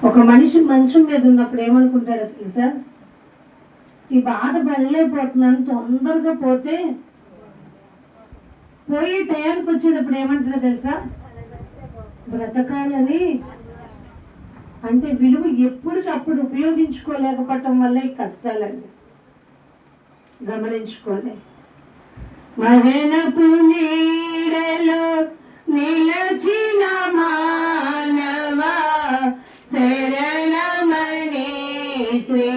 ఒక మనిషి మంచం మీద ఉన్నప్పుడు ఏమనుకుంటాడో తెలుసా? ఈ బాధ పడలేకపోతున్నాను, తొందరగా పోతే పోయి టయానికి వచ్చేటప్పుడు ఏమంటాడో తెలుసా? బ్రతకాలని. అంటే విలువ ఎప్పటికప్పుడు ఉపయోగించుకోలేకపోవటం వల్ల ఈ కష్టాలండి. గమనించుకోండి. మరణపు నీడలో నిలచిన మానవా శరణమని శ్రీ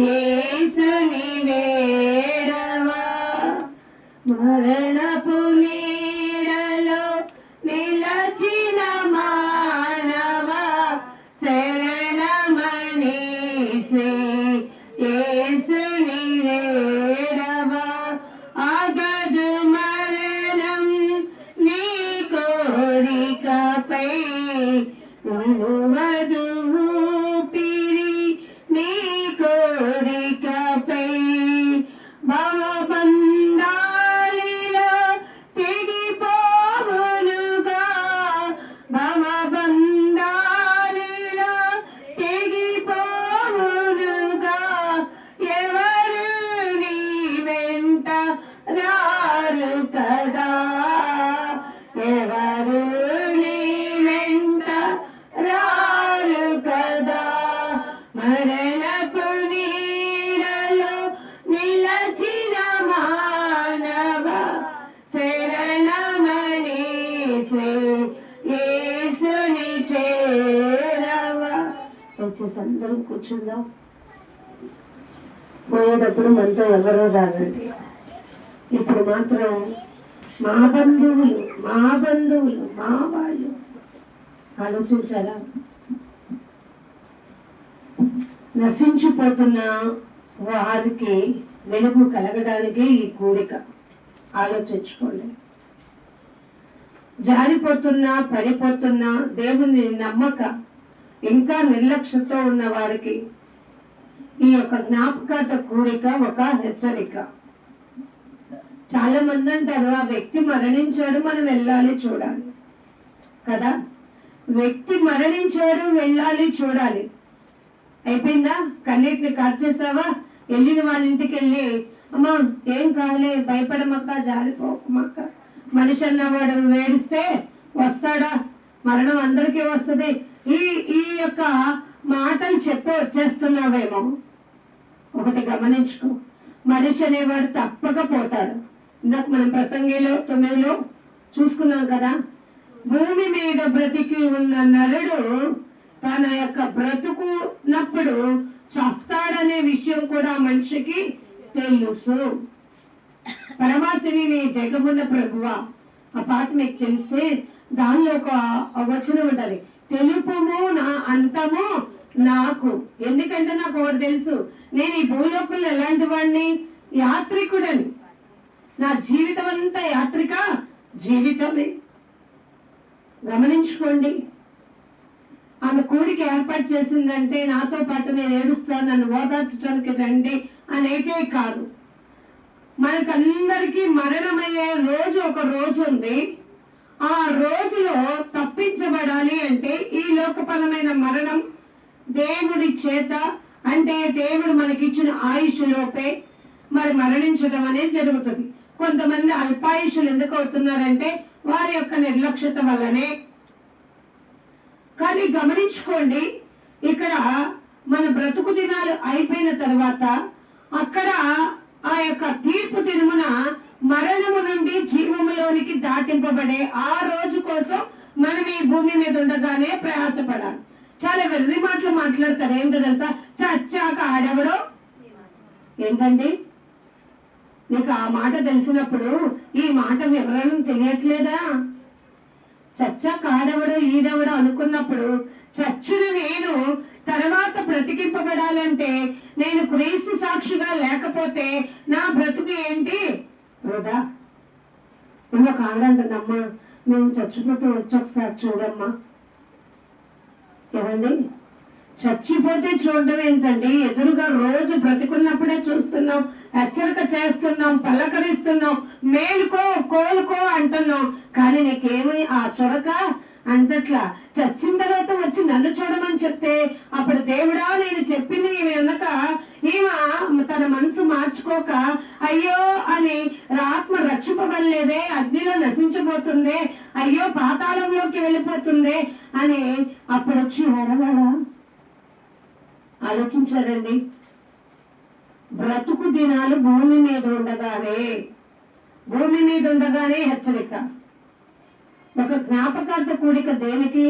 యేసుని వేడవా. మరణపు నీడలో నిలచిన మానవా శరణమని శ్రీ యేసుని వేడవా. ఆగదు మరణం నీ కోరికపై, నిలువదు ఊపిరి నీ కోరికపై. భవబంధాలిలో తెగిపోవునుగా, భవబంధాలిలో తెగిపోవునుగా. ఎవరు నీ వెంట రారు కదా, ఎవరు నీ వెంట రారు కదా. మరణపు నీడలో నిలచిన మానవ శరణమని శ్రీ యేసుని చేరవా. వచ్చేసి అందరం కూర్చుందాం. పోయేటప్పుడు మనతో ఎవరో రారండి. ఇప్పుడు మాత్రం మా బంధువులు మా వాళ్ళు. ఆలోచించారా? నశించిపోతున్న వారికి వెలుగు కలగడానికి ఈ కూడిక. ఆలోచించుకోండి. జారిపోతున్నా పడిపోతున్నా దేవుని నమ్మక ఇంకా నిర్లక్ష్యంతో ఉన్న వారికి ఈ యొక్క జ్ఞాపకార్థ కూడిక ఒక హెచ్చరిక. చాలా మంది అంటారు, ఆ వ్యక్తి మరణించాడు, మనం వెళ్ళాలి చూడాలి కదా. వ్యక్తి మరణించాడు, వెళ్ళాలి చూడాలి. అయిపోయిందా? కన్నీటిని కార్చేసావా? వెళ్ళిన వాళ్ళ ఇంటికి వెళ్ళి, అమ్మా ఏం కాదులే, భయపడమక్క, జారిపోకమక్క. మనిషి అన్నవాడు వేడిస్తే వస్తాడా? మరణం అందరికీ వస్తుంది. ఈ యొక్క మాటలు చెప్పి వచ్చేస్తున్నావేమో. ఒకటి గమనించుకో, మనిషి అనేవాడు తప్పక పోతాడు. ఇందాక మనం ప్రసంగిలో 9లో చూసుకున్నాం కదా. భూమి మీద బ్రతికి ఉన్న నరుడు తన యొక్క బ్రతుకున్నప్పుడు చస్తాడనే విషయం కూడా మనిషికి తెలుసు. పరమాశిని జగమున్న ప్రభువా, ఆ పాట మీకు తెలిస్తే దానిలో ఒక వచనం ఉంటది, తెలుపుము నా అంతము నాకు. ఎందుకంటే నాకు ఒకటి తెలుసు, నేను ఈ భూలోకంలో ఎలాంటి వాడిని, యాత్రికుడని. నా జీవితం అంతా యాత్రిక జీవితమే. గమనించుకోండి. ఆమె కూడికి ఏర్పాటు చేసిందంటే నాతో పాటు నేను ఏడుస్తాను, నన్ను ఓదార్చడానికి రండి అనేకే కాదు. మనకందరికీ మరణమయ్యే రోజు ఒక రోజు ఉంది. ఆ రోజులో తప్పించబడాలి అంటే ఈ లోకపరమైన మరణం దేవుడి చేత, అంటే దేవుడు మనకిచ్చిన ఆయుష్లోపే మరి మరణించడం అనేది జరుగుతుంది. కొంతమంది అల్పాయుషులు ఎందుకు అవుతున్నారంటే వారి యొక్క నిర్లక్ష్యత వల్లనే. కానీ గమనించుకోండి, ఇక్కడ మన బ్రతుకు దినాలు అయిపోయిన తర్వాత అక్కడ ఆ యొక్క తీర్పు దినమున మరణము నుండి జీవములోనికి దాటింపబడే ఆ రోజు కోసం మనం ఈ భూమి మీద ఉండగానే ప్రయాసపడాలి. చాలా వెర్రి మాటలు మాట్లాడతారు. ఏంటో తెలుసా? చచ్చాక ఆడెవడో. ఏంటండి, నీకు ఆ మాట తెలిసినప్పుడు ఈ మాట వివరణం తెలియట్లేదా? చచ్చాక ఆడెవడో ఈడెవడో అనుకున్నప్పుడు, చచ్చును నేను తర్వాత బ్రతికింపబడాలంటే నేను క్రీస్తు సాక్షిగా లేకపోతే నా బ్రతుకు ఏంటి? వృధా. ఒక ఆవిడంటుందమ్మా, మేము చచ్చిపోతే వచ్చి ఒకసారి చూడమ్మా. ఏమండి, చచ్చిపోతే చూడడం ఏంటండి? ఎదురుగా రోజు బ్రతికున్నప్పుడే చూస్తున్నాం, హెచ్చరిక చేస్తున్నాం, పలకరిస్తున్నాం, మేలుకో కోలుకో అంటున్నాం. కానీ నీకేమి ఆ చొరక అంతట్లా చచ్చిన తర్వాత వచ్చి నన్ను చూడమని చెప్తే అప్పుడు దేవుడా నేను చెప్పింది ఈమె వెనక ఈమె తన మనసు మార్చుకోక అయ్యో అని ఆత్మ రక్షింపబడలేదే, అగ్నిలో నశించబోతుందే, అయ్యో పాతాళంలోకి వెళ్ళిపోతుందే అని అప్పుడు వచ్చి వరవడా ఆలోచించారండి. బ్రతుకు దినాలు భూమి మీద ఉండగానే హెచ్చరిక. ఒక జ్ఞాపకార్థ కూడిక దేనికి?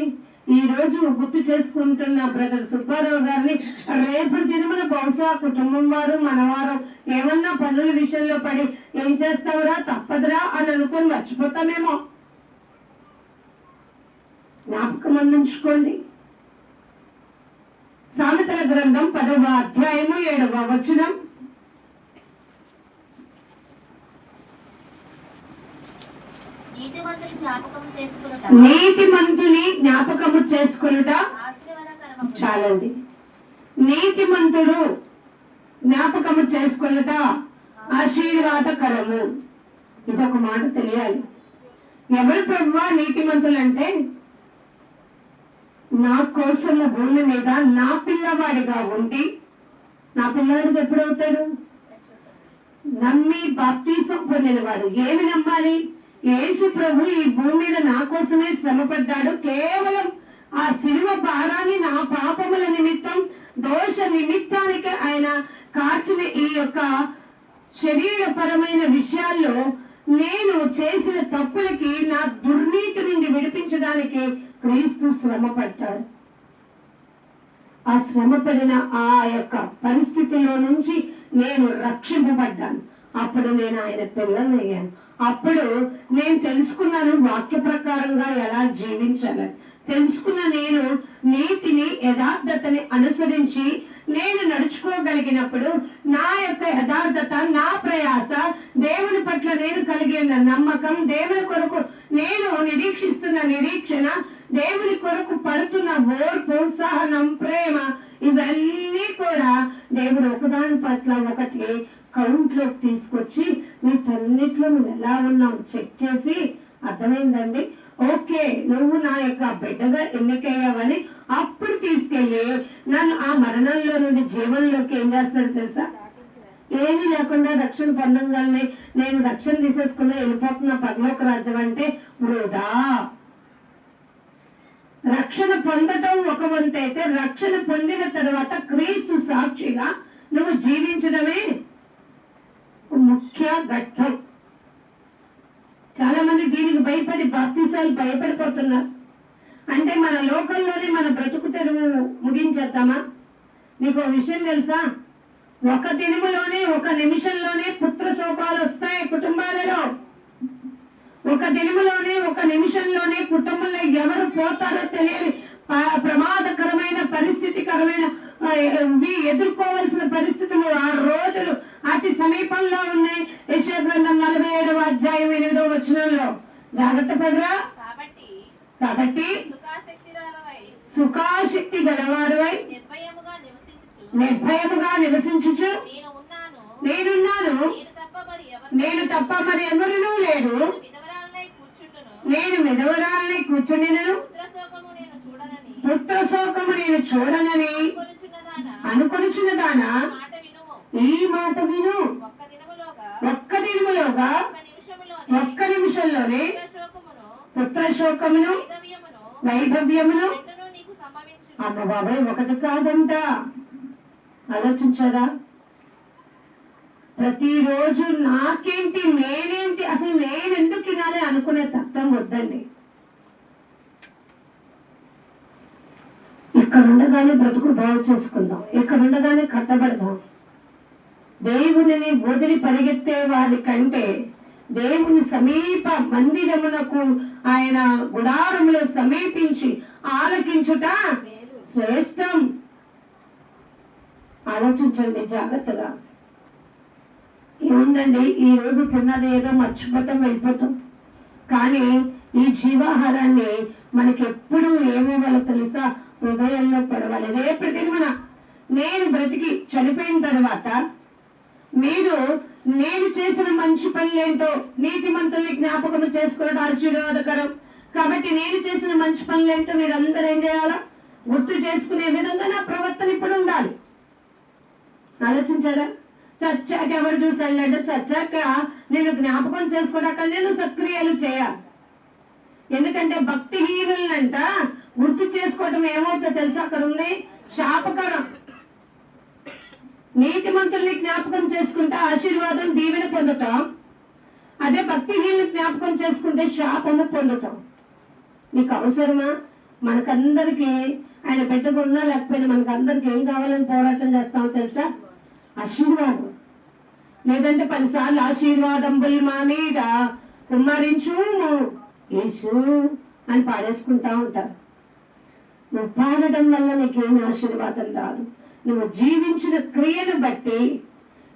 ఈ రోజు గుర్తు చేసుకుంటున్న బ్రదర్ సుబ్బారావు గారిని రేపటి దినమున బహుశా కుటుంబం వారు మనవారు ఏమన్నా పనుల విషయంలో పడి ఏం చేస్తావురా తప్పదురా అని అనుకొని మర్చిపోతామేమో. జ్ఞాపకం అందించుకోండి. సామెతల గ్రంథం 10వ అధ్యాయము 7వ వచనం. నీతిమంతుని జ్ఞాపకము చేసుకునుట చాలండి. నీతిమంతుడు జ్ఞాపకము చేసుకునుట ఆశీర్వాదకరము. ఇదొక మాట తెలియాలి. ఎవరు ప్రభువా నీతిమంతులు అంటే, నా కోసము భూమి మీద నా పిల్లవాడిగా ఉండి, నా పిల్లవాడికి ఎప్పుడవుతాడు? నమ్మి బాప్తీసం పొందినవాడు. ఏమి నమ్మాలి? యేసు ప్రభు ఈ భూమి మీద నా కోసమే శ్రమ పడ్డాడు. కేవలం ఆ శిలువ భారాన్ని నా పాపముల నిమిత్తం, దోష నిమిత్తానికి ఆయన కార్చిన ఈ యొక్క శరీరపరమైన విషయాల్లో నేను చేసిన తప్పులకి, నా దుర్నీతి నుండి విడిపించడానికి క్రీస్తు శ్రమ పడ్డాడు. ఆ శ్రమ పడిన ఆ యొక్క పరిస్థితిలో నుంచి నేను రక్షింపబడ్డాను. అప్పుడు నేను ఆయన పిల్లనయ్యాను. అప్పుడు నేను తెలుసుకున్నాను వాక్య ప్రకారంగా ఎలా జీవించాలని. తెలుసుకున్న నేను నీతిని, యథార్థతని అనుసరించి నేను నడుచుకోగలిగినప్పుడు నా యొక్క యథార్థత, నా ప్రయాస, దేవుని పట్ల నేను కలిగిన నమ్మకం, దేవుని కొరకు నేను నిరీక్షిస్తున్న నిరీక్షణ, దేవుని కొరకు పడుతున్న ఓర్పు, సహనం, ప్రేమ, ఇవన్నీ కూడా దేవుడు ఒకదాని పట్ల ఒకటి కౌంట్లోకి తీసుకొచ్చి వీటన్నిట్లో నువ్వు ఎలా ఉన్నావు చెక్ చేసి, అర్థమైందండి, ఓకే నువ్వు నా యొక్క బిడ్డగా ఎన్నికయ్యావని అప్పుడు తీసుకెళ్ళి నన్ను ఆ మరణంలో నుండి జీవనంలోకి ఏం చేస్తాడు తెలుసా? ఏమీ లేకుండా రక్షణ పొందంగానే నేను రక్షణ తీసేసుకున్నా వెళ్ళిపోతున్న పరలోక రాజ్యం అంటే వృధా. రక్షణ పొందటం ఒక వంతు అయితే, రక్షణ పొందిన తర్వాత క్రీస్తు సాక్షిగా నువ్వు జీవించడమే ముఖ్య ఘట్టం. చాలా మంది దీనికి భయపడి బాప్తిసాలు భయపడిపోతున్నారు. అంటే మన లోకంలోనే మన బ్రతుకు తెరువు ముగించేద్దామా? నీకు ఒక విషయం తెలుసా? ఒక దినములోనే, ఒక నిమిషంలోనే పుత్ర శోకాలు వస్తాయి కుటుంబాలలో. ఒక దినములోనే, ఒక నిమిషంలోనే కుటుంబంలో ఎవరు పోతారో తెలియని ప్రమాదకరమైన పరిస్థితికరమైన ఎదుర్కోవాల్సిన పరిస్థితులు ఆ రోజులు అతి సమీపంలో ఉన్నాయి. యెషయా గ్రంథం 47వ అధ్యాయం 8వ వచనంలో జాగ్రత్త పడరా. కాబట్టి సుఖాశక్తి గలవారువై నిర్భయముగా నివసించుచు నేనున్నాను, నేను తప్ప మరి ఎవరునూ లేడు, నేను విధవరాలనై కూర్చుండినను, పుత్ర శోకము నేను చూడనని అనుకొనుచున్నదానా, ఈ మాట విను. ఒక్క దినములోగా, ఒక్క నిమిషంలోనే పుత్ర శోకమును, వైధవ్యమును. అమ్మ బాబాయ్, ఒకటి కాదంట. ఆలోచించారా? ప్రతిరోజు నాకేంటి, నేనేంటి, అసలు నేనెందుకు తినాలి అనుకునే తత్వం వద్దండి. ఇక్కడ ఉండగానే బ్రతుకుడు బాగు చేసుకుందాం, ఇక్కడ ఉండగానే కట్టబడదాం. దేవుని వదిలి పరిగెత్తే వారి కంటే దేవుని సమీప మందిరమునకు, ఆయన గుడారములో సమీపించి ఆలకించుట శ్రేష్టం. ఆలోచించండి జాగ్రత్తగా. ఏముందండి, ఈ రోజు తిన్నది ఏదో మర్చిపోతాం, వెళ్ళిపోతాం. కానీ ఈ జీవాహారాన్ని మనకి ఎప్పుడు ఏమివ్వాలో తెలుసా? హృదయంలో పడవాలి. రేపు దినమున నేను బ్రతికి చనిపోయిన తర్వాత మీరు నేను చేసిన మంచి పనులేంటో, నీతిమంతుల్ని జ్ఞాపకం చేసుకోవడం ఆశీర్వాదకరం, కాబట్టి నేను చేసిన మంచి పనులు ఏంటో మీరు అందరూ ఏం చేయాలా? గుర్తు చేసుకునే విధంగా నా ప్రవర్తన ఇప్పుడు ఉండాలి. ఆలోచించారా? చచ్చాక ఎవరు చూసి వెళ్ళాడు? చచ్చాక నేను జ్ఞాపకం చేసుకోవడాక నేను సత్క్రియలు చేయాలి. ఎందుకంటే భక్తిహీనులంట గుర్తు చేసుకోవడం ఏమవుతుందో తెలుసా? అక్కడ ఉంది శాపకరం. నీతిమంతుల్ని జ్ఞాపకం చేసుకుంటే ఆశీర్వాదం, దీవెన పొందుతాం. అదే భక్తిహీనులు జ్ఞాపకం చేసుకుంటే శాపము పొందుతాం. నీకు అవసరమా? మనకందరికి ఆయన పెట్టుకున్నా లేకపోయినా మనకందరికి ఏం కావాలని పోరాటం చేస్తామో తెలుసా? ఆశీర్వాదం. లేదంటే 10 సార్లు ఆశీర్వాదం మా మీద కుమ్మరించు యేసు అని పాడేసుకుంటా ఉంటారు. నువ్వు పాడడం వల్ల నీకేమి ఆశీర్వాదం రాదు. నువ్వు జీవించిన క్రియను బట్టి,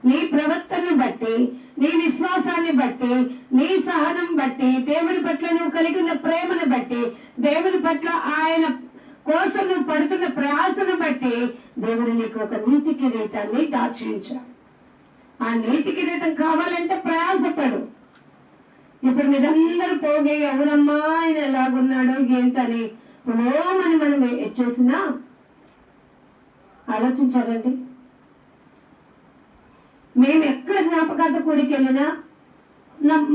నీ ప్రవర్తనను బట్టి, నీ విశ్వాసాన్ని బట్టి, నీ సహనం బట్టి, దేవుని పట్ల నువ్వు కలిగి ఉన్న ప్రేమను బట్టి, దేవుని పట్ల ఆయన కోసం నువ్వు పడుతున్న ప్రయాసను బట్టి దేవుడు నీకు ఒక నీతి కిరీటాన్ని దాచించాడు. ఆ నీతి కిరీటం కావాలంటే ప్రయాసపడు. ఇప్పుడు మీరందరూ పోగే ఎవరమ్మా ఆయన ఎలాగున్నాడు ఏంటని పునోమని మనం చేసినా ఆలోచించారండి. మేము ఎక్కడ జ్ఞాపకార్థ కూడికి వెళ్ళినా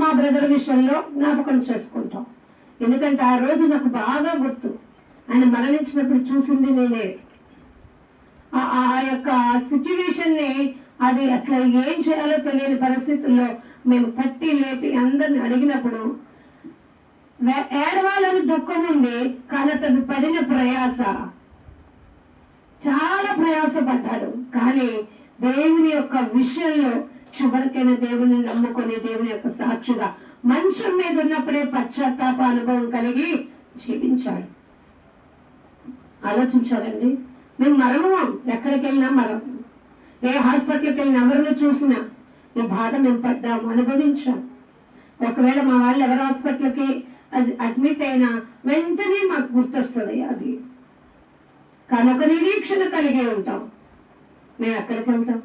మా బ్రదర్ విషయంలో జ్ఞాపకం చేసుకుంటాం. ఎందుకంటే ఆ రోజు నాకు బాగా గుర్తు. ఆయన మరణించినప్పుడు చూసింది నేనే. ఆ యొక్క సిచ్యువేషన్ ని, అది అసలు ఏం చేయాలో తెలియని పరిస్థితుల్లో మేము తట్టి లేపి అందరిని అడిగినప్పుడు ఏడవాలని దుఃఖం ఉంది, కానీ అతను పడిన ప్రయాస, చాలా ప్రయాసపడ్డాడు. కానీ దేవుని యొక్క విషయంలో చివరికైనా దేవుని నమ్ముకొని దేవుని యొక్క సాక్షిగా మంచం మీద ఉన్నప్పుడే పశ్చాత్తాప అనుభవం కలిగి జీవించాడు. ఆలోచించాలండి. మేము మరమం, ఎక్కడికి వెళ్ళినా మరమం. ఏ హాస్పిటల్కి వెళ్ళినా ఎవరిని చూసినా ఈ బాధ మేము పడ్డాము, అనుభవించాం. ఒకవేళ మా వాళ్ళు ఎవరు హాస్పిటల్కి అది అడ్మిట్ అయినా వెంటనే మాకు గుర్తొస్తుంది అది. కానీ ఒక నిరీక్షణ కలిగి ఉంటాం. మేము ఎక్కడికి వెళ్తాం?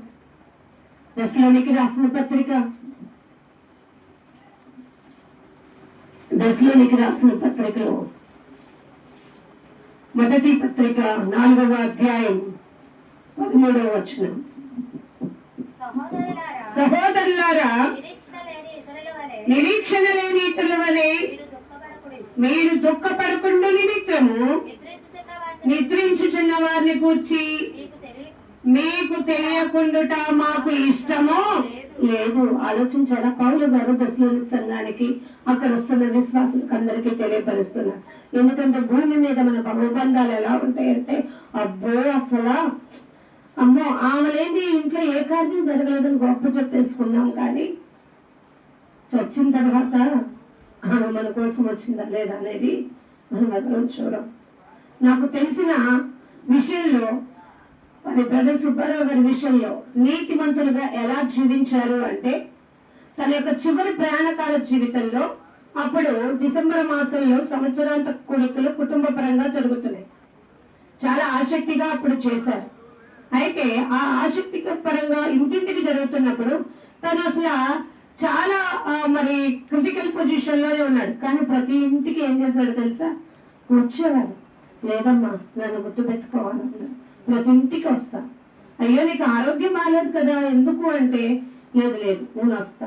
దశలోనికి రాసిన పత్రిక, దశలోనికి రాసిన పత్రికలో మొదటి పత్రిక 4వ అధ్యాయం 13వ వచనం. సహోదరులారా, నిరీక్షణ లేని ఇతరుల వలె మీరు దుఃఖపడకుండా నిమిత్తము నిద్రించుచున్న వారిని కూర్చి మీకు తెలియకుండుట మాకు ఇష్టమో లేదు. ఆలోచించారా? పౌలు గారు దశలోని సంఘానికి అక్కడ వస్తున్న విశ్వాసులకు అందరికీ తెలియపరుస్తున్నారు. ఎందుకంటే భూమి మీద మన భవబంధాలు ఎలా ఉంటాయంటే, అబ్బో అసలు అమ్మో ఆమెలేంది ఇంట్లో ఏ కార్యం జరగలేదని గొప్ప చెప్పేసుకున్నాం. కానీ వచ్చిన తర్వాత ఆమె మన కోసం వచ్చిందా లేదా అనేది మనం ఎవరూ చూడం. నాకు తెలిసిన విషయంలో మరి బ్రదర్ సుబ్బారావు గారి విషయంలో నీతిమంతులుగా ఎలా జీవించారు అంటే, తన యొక్క చివరి ప్రయాణకాల జీవితంలో అప్పుడు డిసెంబర్ మాసంలో సంవత్సరాంత కూడికలు కుటుంబ పరంగా జరుగుతున్నాయి. చాలా ఆసక్తిగా అప్పుడు చేశారు. అయితే ఆ ఆసక్తి పరంగా ఇంటింటికి జరుగుతున్నప్పుడు తను అసలు చాలా మరి క్రిటికల్ పొజిషన్ లోనే ఉన్నాడు. కానీ ప్రతి ఇంటికి ఏం చేశాడు తెలుసా? వచ్చేవాడు. లేదమ్మా నన్ను గుర్తు పెట్టుకోవాలన్నా ప్రతి ఇంటికి వస్తా. అయ్యో నీకు ఆరోగ్యం బాగాలేదు కదా, ఎందుకు అంటే, లేదు లేదు నేను వస్తా.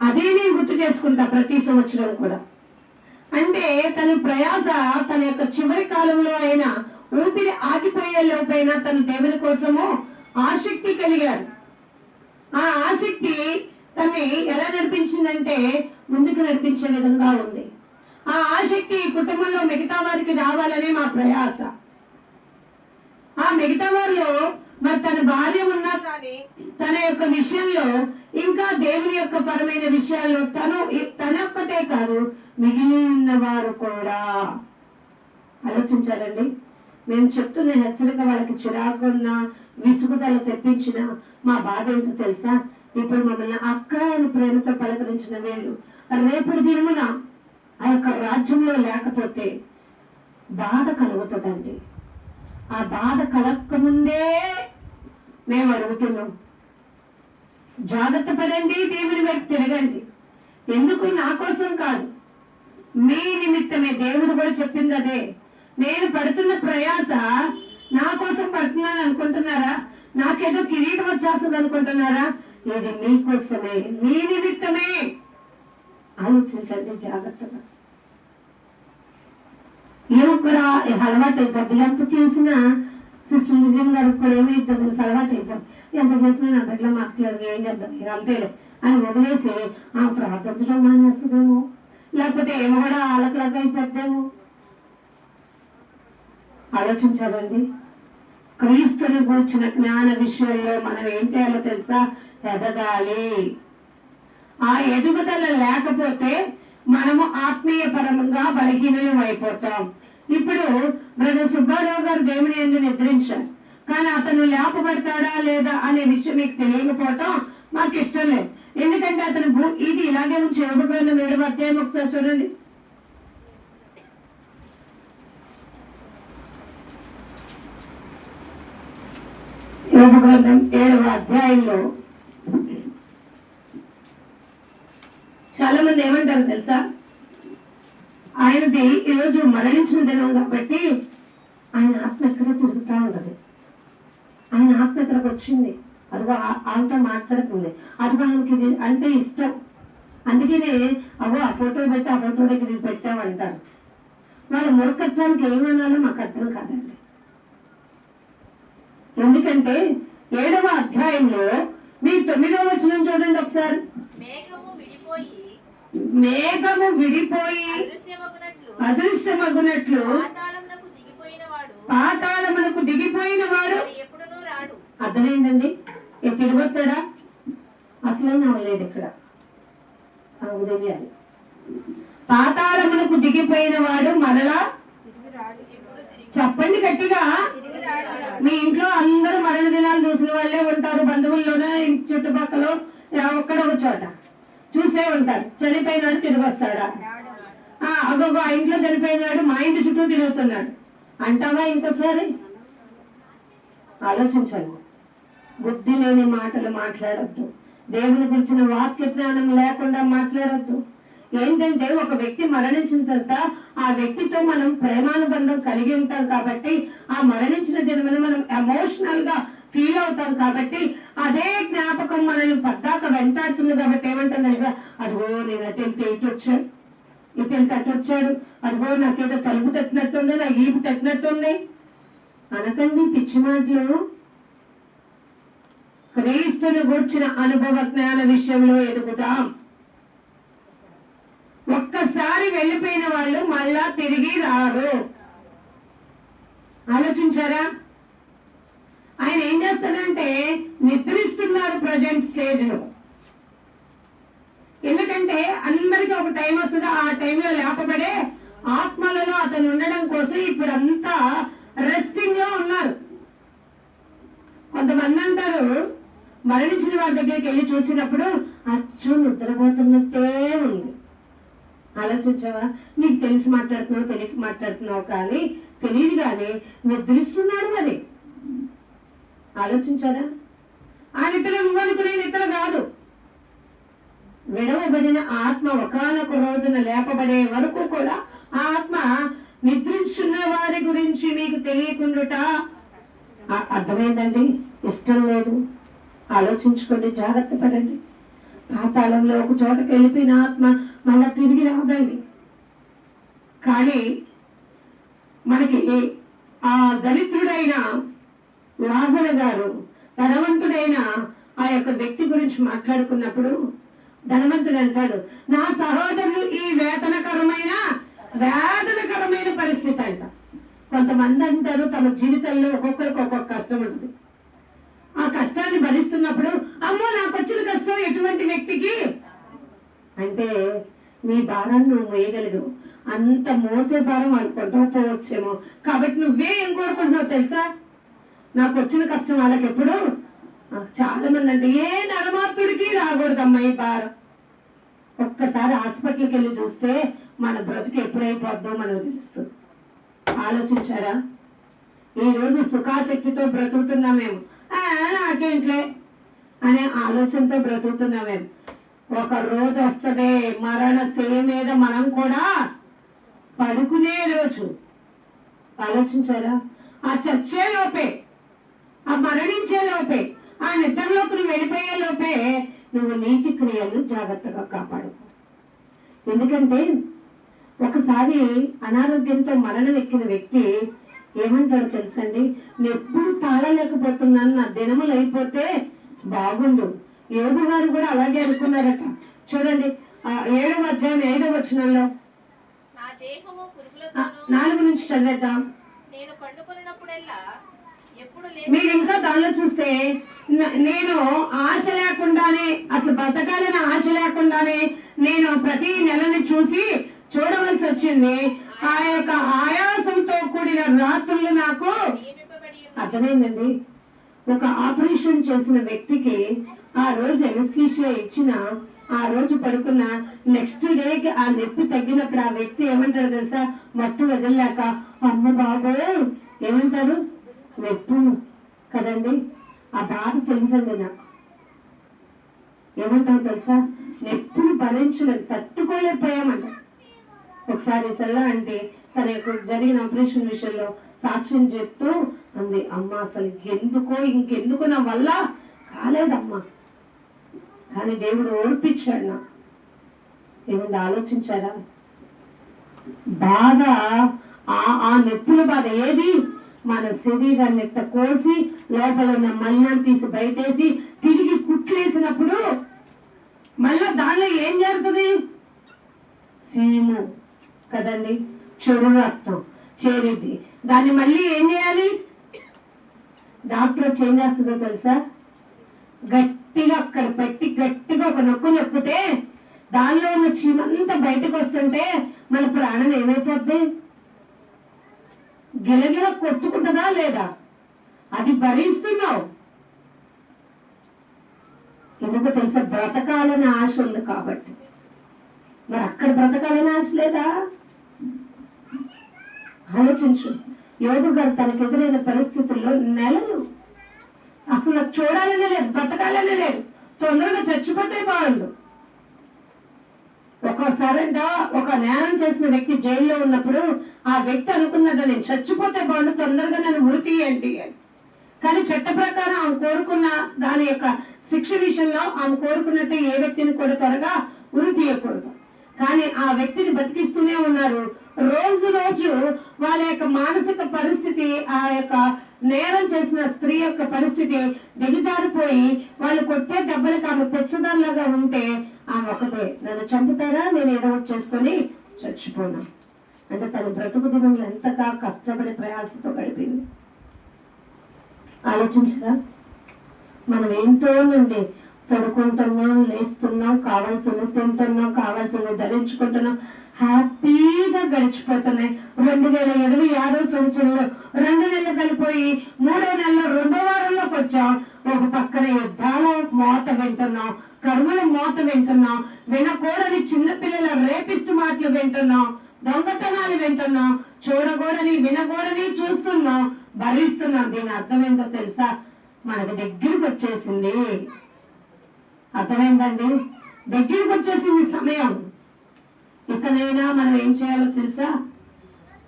అదే నేను గుర్తు చేసుకుంటా ప్రతి సంవత్సరం కూడా. అంటే తన ప్రయాస తన యొక్క చివరి కాలంలో అయినా ఊపిరి ఆగిపోయే లోపైనా తన దేవుని కోసము ఆసక్తి కలిగారు. ఆ ఆసక్తి తనని ఎలా నడిపించిందంటే ముందుకు నడిపించే విధంగా ఉంది. ఆ ఆసక్తి కుటుంబంలో మిగతా వారికి రావాలనే మా ప్రయాస. ఆ మిగతా వారిలో మరి తన భార్య ఉన్నా కానీ తన యొక్క విషయంలో ఇంకా దేవుని యొక్క పరమైన విషయాల్లో తన ఒక్కటే కాదు మిగిలిన వారు కూడా ఆలోచించాలండి. మేము చెప్తున్న హెచ్చరిక వాళ్ళకి చిరాకున్న విసుగుదల తెప్పించిన మా బాధ ఏంటో తెలుసా? ఇప్పుడు మమ్మల్ని అక్క అని ప్రేమతో పలకరించిన వీళ్ళు రేపటి దినమున ఆ యొక్క రాజ్యంలో లేకపోతే బాధ కలుగుతుందండి. ఆ బాధ కలగక ముందే మేము అడుగుతున్నాం, జాగ్రత్త పడండి, దేవుని వైపు తిరగండి. ఎందుకు? నా కోసం కాదు, మీ నిమిత్తమే. దేవుడు కూడా చెప్పింది అదే. నేను పడుతున్న ప్రయాస నా కోసం పడుతున్నాను అనుకుంటున్నారా? నాకేదో కిరీటం వచ్చేస్తుంది అనుకుంటున్నారా? ఇది మీకోసమే, మీ నిమిత్తమే. ఆలోచించండి జాగ్రత్తగా. ఏమో కూడా అలవాటు అయిపోద్ది. ఎంత చేసినా సిస్టర్ విజయం గారికి కూడా ఏమైతుంది, అలవాటు అయిపోద్ది. ఎంత చేసినా నా బిడ్డలో మాట్లాడదు, ఏం చేద్దాం ఇక అంతేలే అని వదిలేసి ప్రార్థించడం మానేస్తుందేమో, లేకపోతే ఏమో కూడా ఆలకలాగా అయిపోద్దేమో. ఆలోచించాలండి. క్రీస్తుని కూర్చున్న జ్ఞాన విషయంలో మనం ఏం చేయాలో తెలుసా? ఎదగాలి. ఆ ఎదుగుదల లేకపోతే మనము ఆత్మీయ పరంగా బలహీనం అయిపోతాం. ఇప్పుడు బ్రదర్ సుబ్బారావు గారు దేవుని యందు నిద్రించారు, కానీ అతను లేపబడతాడా లేదా అనే విషయం మీకు తెలియకపోవటం మాకు ఇష్టం లేదు. ఎందుకంటే అతను ఇది ఇలాగే ఉంచి యోగ గ్రంథం 7వ అధ్యాయం ఒకసారి చూడండి. యోగ గ్రంథం 7వ అధ్యాయంలో చాలా మంది ఏమంటారు తెలుసా? ఆయనది ఈరోజు మరణించిన దినం కాబట్టి ఆయన ఆత్మ ఎక్కడే తిరుగుతూ ఉంటది. ఆయన ఆత్మ ఎక్కడికి వచ్చింది, అదిగో ఆయనతో మాట్లాడుతుంది, అదిగో ఆయనకి ఇది అంటే ఇష్టం, అందుకనే అగో ఆ ఫోటో పెట్టి ఆ ఫోటో దగ్గర పెట్టామంటారు. వాళ్ళ మూర్ఖత్వానికి ఏమనాలో మాకు అర్థం కాదండి. ఎందుకంటే 7వ అధ్యాయంలో మీ 9వ వచనం చూడండి ఒకసారి. మేఘము విడిపోయి అదృశ్యమగునట్లు పాతాళమునకు దిగిపోయిన వాడు అర్థమైందండి. తిరిగొస్తాడా? అసలైన అవ్వలేదు ఇక్కడ, తెలియాలి. పాతాళమునకు దిగిపోయిన వాడు మరలా చెప్పండి గట్టిగా. మీ ఇంట్లో అందరూ మరణ దినాలు చూసిన వాళ్ళే ఉంటారు, బంధువుల్లోనే చుట్టుపక్కల ఒక్కడ ఒక చోట చూసే ఉంటారు. చనిపోయినాడు తిరిగి వస్తాడా? అగోగో ఆ ఇంట్లో చనిపోయినాడు మా ఇంటి చుట్టూ తిరుగుతున్నాడు అంటావా? ఇంకోసారి ఆలోచించండి. బుద్ధి లేని మాటలు మాట్లాడద్దు. దేవుని గురించిన వాక్య జ్ఞానం లేకుండా మాట్లాడద్దు. ఏంటంటే ఒక వ్యక్తి మరణించిన తర్వాత ఆ వ్యక్తితో మనం ప్రేమానుబంధం కలిగి ఉంటాం కాబట్టి ఆ మరణించిన జన్మను మనం ఎమోషనల్ గా ఫీల్ అవుతాం కాబట్టి అదే జ్ఞాపకం మనల్ని పద్దాక వెంటాడుతుంది. కాబట్టి ఏమంటుంది సార్, అదిగో నేను అటెంప్ట్ ఇటు వచ్చాడు, ఇటు అటు వచ్చాడు, అదిగో నాకేదో తలుపు తట్టినట్టుంది, నా ఈపు తట్టినట్టుంది అనకండి పిచ్చి మాటలు. క్రీస్తుని గూర్చిన అనుభవ జ్ఞాన విషయంలో ఎదుగుదాం. ఒక్కసారి వెళ్ళిపోయిన వాళ్ళు మళ్ళా తిరిగి రారు. ఆలోచించారా? ఆయన ఏం చేస్తాడంటే నిద్రిస్తున్నారు ప్రజెంట్ స్టేజ్ లో. ఎందుకంటే అందరికీ ఒక టైం వస్తుంది, ఆ టైంలో లేపబడే ఆత్మలలో అతను ఉండడం కోసం ఇప్పుడు అంతా రెస్టింగ్ లో ఉన్నారు. కొంతమంది అంటారు మరణించిన వారి దగ్గరికి వెళ్ళి చూసినప్పుడు అచ్చు నిద్రపోతున్నట్టే ఉంది. ఆలోచించావా? నీకు తెలిసి మాట్లాడుతున్నావు, తెలియక మాట్లాడుతున్నావు, కానీ తెలియదు కానీ నిద్రిస్తున్నాడు. మరి ఆలోచించారా? ఆ నిద్ర నువ్వనుకునే నిద్ర కాదు. విడవబడిన ఆత్మ ఒకానొక రోజున లేపబడే వరకు కూడా ఆ ఆత్మ నిద్రించున్న వారి గురించి మీకు తెలియకుండుట. అర్థమైందండి? ఇష్టం లేదు. ఆలోచించుకోండి, జాగ్రత్త పడండి. పాతాళంలో ఒక చోటకి వెళ్ళిపోయిన ఆత్మ మళ్ళా తిరిగి రాదండి. కానీ మనకి ఆ దరిద్రుడైన లాజరు గారు ధనవంతుడైన ఆ యొక్క వ్యక్తి గురించి మాట్లాడుకున్నప్పుడు ధనవంతుడు అంటాడు, నా సహోదరులు ఈ వేదనకరమైన పరిస్థితి అంట. కొంతమంది అంటారు తమ జీవితంలో ఒక్కొక్కరికి ఒక్కొక్క కష్టం ఉంటుంది. ఆ కష్టాన్ని భరిస్తున్నప్పుడు అమ్మో నాకు వచ్చిన కష్టం ఎటువంటి వ్యక్తికి అంటే నీ భారాన్ని నువ్వు మోయగలవు. అంత మోసే భారం అనుకుంటావు పోవచ్చేమో. కాబట్టి నువ్వే ఏం కోరుకుంటున్నావు తెలుసా? నాకు వచ్చిన కష్టం వాళ్ళకి ఎప్పుడు చాలా మంది అంటే ఏ నరమాత్రుడికి రాకూడదమ్మా ఈ భారం. ఒక్కసారి హాస్పిటల్కి వెళ్ళి చూస్తే మన బ్రతుకు ఎప్పుడైపోద్దో మనకు తెలుస్తుంది. ఆలోచించారా? ఈరోజు సుఖాశక్తితో బ్రతుకుతున్నామేమో, నాకేంట్లే అనే ఆలోచనతో బ్రతుకుతున్నామేమో. ఒక రోజు వస్తుంది మరణ శిల మీద మనం కూడా పడుకునే రోజు ఆలోచించారా? ఆ చచ్చే లోపే, ఆ మరణించే లోపే, ఆ నిద్రలోకి నువ్వు వెళ్ళిపోయే లోపే నువ్వు నీతి క్రియలను జాగ్రత్తగా కాపాడు. ఎందుకంటే ఒకసారి అనారోగ్యంతో మరణం ఎక్కిన వ్యక్తి ఏమంటాడు తెలుసండి? నేను ఎప్పుడు తాళలేకపోతున్నాను, నా దినములు అయిపోతే బాగుండు. యోబు గారు కూడా అలాగే అనుకున్నారట. చూడండి 7వ అధ్యాయం 5వ వచనంలో 4 నుంచి చదివేద్దాం. మీరు ఇంకా దానిలో చూస్తే నేను ఆశ లేకుండానే, అసలు బతకాలని ఆశ లేకుండానే నేను ప్రతి నెలని చూడవలసి వచ్చింది. ఆ యొక్క ఆయాసంతో కూడిన రాత్రులు నాకు అర్థమైందండి. ఒక ఆపరేషన్ చేసిన వ్యక్తికి ఆ రోజు ఎనస్థీషియా ఇచ్చిన ఆ రోజు పడుకున్న నెక్స్ట్ డేకి ఆ నొప్పి తగ్గినప్పుడు ఆ వ్యక్తి ఏమంటారు తెలుసా? మత్తు వదిలేక అమ్మ బాబోయ్ ఏమంటారు? నొప్పి కదండి. ఆ బాధ తెలుసండి నాకు. ఏమంటారు తెలుసా? నొప్పిని భరించలేదు, తట్టుకోలేకపోయామంట. ఒకసారి చల్లా అంటే తన యొక్క జరిగిన ఆపరేషన్ విషయంలో సాక్ష్యం చెప్తూ అంది, అమ్మ అసలు ఇంకెందుకు నా వల్ల కాలేదమ్మా, కానీ దేవుడు ఓర్పించాడు నా. ఏమంటే ఆలోచించారా? బాధ, ఆ నొప్పుల బాధ ఏది? మన శరీరాన్ని కోసి లోపల ఉన్న మలినాన్ని తీసి బయటేసి తిరిగి కుట్లేసినప్పుడు మళ్ళా దానిలో ఏం జరుగుతుంది? సీము కదండి, చెడు రక్తం చేరిద్ది. దాన్ని మళ్ళీ ఏం చేయాలి? డాక్టర్ వచ్చి ఏం చేస్తుందో తెలుసా? గట్టిగా అక్కడ పెట్టి గట్టిగా ఒక నొక్కితే దానిలో ఉన్న చీమంతా బయటకు వస్తుంటే మన ప్రాణం ఏమైపోద్ది? గిలగిల కొట్టుకుంటుందా లేదా? అది భరిస్తున్నావు. ఎందుకు తెలుసా? బ్రతకాలని ఆశ ఉంది కాబట్టి. మరి అక్కడ బ్రతకాలని ఆశ లేదా? ఆలోచించు. యోబు గారు తనకు ఎదురైన పరిస్థితుల్లో నెలలు అసలు నాకు చూడాలనే లేదు, బ్రతకాలనే లేదు, తొందరగా చచ్చిపోతే బాగుండు. ఒక్కోసారంట ఒక నేరం చేసిన వ్యక్తి జైల్లో ఉన్నప్పుడు ఆ వ్యక్తి అనుకున్నది నేను చచ్చిపోతే బాగుండు, తొందరగా నన్ను ఉరి తీయండి అని. కానీ చట్ట ప్రకారం ఆమె కోరుకున్న దాని యొక్క శిక్ష విషయంలో ఆమె కోరుకున్నట్టే ఏ వ్యక్తిని కూడా త్వరగా ఉరి తీయకూడదు. కానీ ఆ వ్యక్తిని బతికిస్తూనే ఉన్నారు. రోజు వాళ్ళ యొక్క మానసిక పరిస్థితి, ఆ యొక్క నేరం చేసిన స్త్రీ యొక్క పరిస్థితి దిగజారిపోయి వాళ్ళు కొట్టే దెబ్బలకు ఆమె పెచ్చదారులాగా ఉంటే ఆమె ఒకటే, నన్ను చంపుతారా, నేను ఏదో ఒకటి చేసుకొని చచ్చిపోనా అంటే తన బ్రతుకు దినంలో ఎంతగా కష్టపడి ప్రయాసంతో గడిపింది. ఆలోచించరా? మనం ఏంటో నుండి పడుకుంటున్నాం, లేస్తున్నాం, కావాల్సింది తింటున్నాం, కావాల్సింది ధరించుకుంటున్నాం, హ్యాపీగా గడిచిపోతున్నాయి. 2026 సంవత్సరంలో 2 నెలలు కలిపోయి 3వ నెలలో 2వ వారంలోకి వచ్చాం. ఒక పక్కన యుద్ధాల మోత వింటున్నాం, కరువుల మోత వింటున్నాం, వినకూడని చిన్నపిల్లల రేపిస్ట్ మాటలు వింటున్నాం, దొంగతనాలు వింటున్నాం, చూడకూడని వినకూడని చూస్తున్నాం, భరిస్తున్నాం. దీని అర్థం ఏంటో తెలుసా? మనకు దగ్గరికి వచ్చేసింది. అర్థమైందండి? దగ్గరికి వచ్చేసింది సమయం. ఇకనైనా మనం ఏం చేయాలో తెలుసా?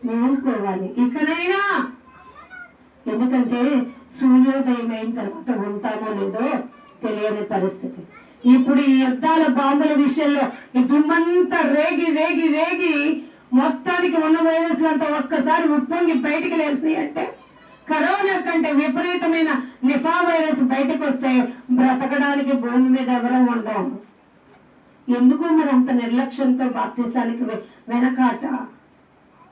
మేల్కోవాలి ఇకనైనా. ఎందుకంటే సూర్యోదయం అయిన తర్వాత ఉంటామో లేదో తెలియని పరిస్థితి. ఇప్పుడు ఈ యుద్ధాల బాంబుల విషయంలో ఈ దుమ్మంతా రేగి రేగి రేగి మొత్తానికి ఉన్న వైరస్లు అంతా ఒక్కసారి ఉప్పొంగి బయటికి లేసినాయి అంటే కరోనా కంటే విపరీతమైన నిఫా వైరస్ బయటకు వస్తే బ్రతకడానికి భూమి మీద ఎవరో ఉండవు. ఎందుకు మరి అంత నిర్లక్ష్యంతో బాప్తిసానికి వెనకాట?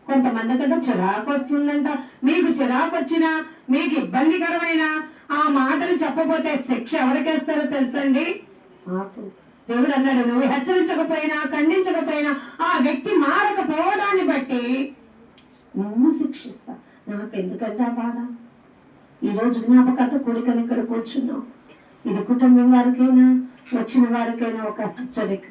కొంతమంది కదా చిరాకు వస్తుందంట. మీకు చిరాకు వచ్చినా, మీకు ఇబ్బందికరమైన ఆ మాటలు చెప్పబోతే శిక్ష ఎవరికేస్తారో తెలుసండి? దేవుడు అన్నాడు, నువ్వు హెచ్చరించకపోయినా ఖండించకపోయినా ఆ వ్యక్తి మారకపోవడాన్ని బట్టి నువ్వు శిక్షిస్తా. నాకెందుకంటే ఆ బాధ. ఈరోజు జ్ఞాపకాలతో కూడికని ఇక్కడ కూర్చున్నావు. ఇది కుటుంబం వారికైనా వచ్చిన వారికైనా ఒక హెచ్చరిక.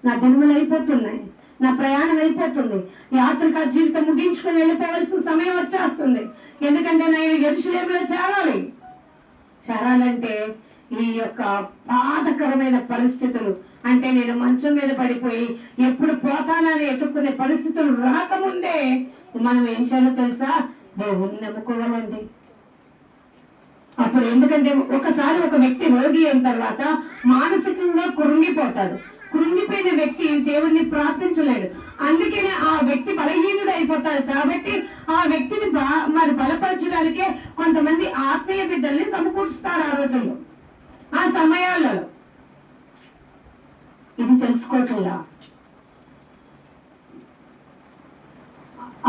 నా దినములు అయిపోతున్నాయి, నా ప్రయాణం అయిపోతుంది, యాత్రిక జీవితం ముగించుకొని వెళ్ళిపోవలసిన సమయం వచ్చేస్తుంది. ఎందుకంటే నేను యెరూషలేములో చేరాలంటే ఈ యొక్క బాధకరమైన పరిస్థితులు, అంటే నేను మంచం మీద పడిపోయి ఎప్పుడు పోతానని ఎత్తుక్కునే పరిస్థితులు రాకముందే మనం ఏం చేయాలో తెలుసా? దేవుణ్ణి నమ్ముకోవాలండి. అప్పుడు ఎందుకంటే ఒకసారి ఒక వ్యక్తి రోగి అయిన తర్వాత మానసికంగా కృంగిపోతాడు. కృంగిపోయిన వ్యక్తి దేవుణ్ణి ప్రార్థించలేడు. అందుకనే ఆ వ్యక్తి బలహీనుడు అయిపోతాడు. కాబట్టి ఆ వ్యక్తిని మరి బలపరచడానికే కొంతమంది ఆత్మీయ బిడ్డల్ని సమకూరుస్తారు ఆ రోజుల్లో, ఆ సమయాలలో. ఇది తెలుసుకోవట్లా.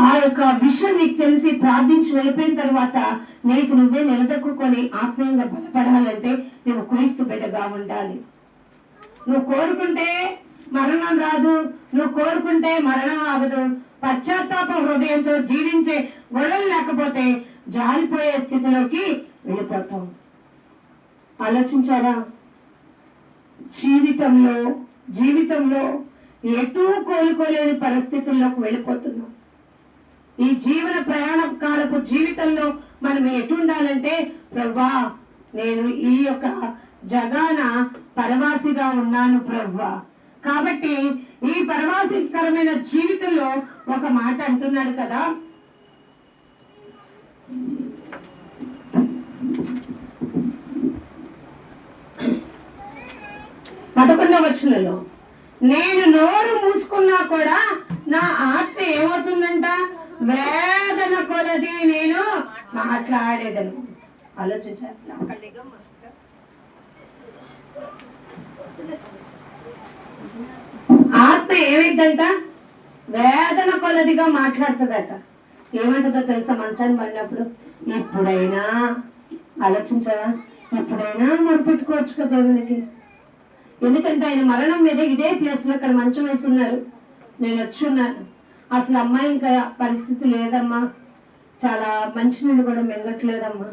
ఆ యొక్క విషయం నీకు తెలిసి ప్రార్థించి వెళ్ళిపోయిన తర్వాత నీకు నువ్వే నిలదొక్కుని ఆత్మీయంగా బలపడాలంటే నువ్వు క్రీస్తు బిడ్డగా ఉండాలి. నువ్వు కోరుకుంటే మరణం రాదు, నువ్వు కోరుకుంటే మరణం ఆగదు. పశ్చాత్తాప హృదయంతో జీవించే గొడవలు లేకపోతే జారిపోయే స్థితిలోకి వెళ్ళిపోతాం. ఆలోచించారా? జీవితంలో ఎటూ కోలుకోలేని పరిస్థితుల్లోకి వెళ్ళిపోతున్నాం. ఈ జీవన ప్రయాణ కాలపు జీవితంలో మనం ఎటుండాలంటే, ప్రభువా నేను ఈ యొక్క జగాన పరవాసిగా ఉన్నాను ప్రభువా. కాబట్టి ఈ పరవాసికరమైన జీవితంలో ఒక మాట అంటున్నాడు కదా, 11వ వచనంలో, నేను నోరు మూసుకున్నా కూడా నా ఆత్మ ఏమవుతుందంట? వేదన కొలది నేను మాట్లాడేదను. ఆలోచించాలి. ఆత్మ ఏమైందంట? వేదన కొలదిగా మాట్లాడుతుందట. ఏమంటుందో తెలుసా? మంచాన్ని పడినప్పుడు ఎప్పుడైనా ఆలోచించావా? ఎప్పుడైనా మొరపెట్టుకోవచ్చు కదా దేవునికి. ఎందుకంటే ఆయన మరణం మీద ఇదే ప్లేస్ లో ఇక్కడ మంచం వేస్తున్నారు, నేను వచ్చి ఉన్నాను. అసలు అమ్మాయి ఇంకా పరిస్థితి లేదమ్మా, చాలా మంచినీళ్ళు కూడా మింగట్లేదమ్మా,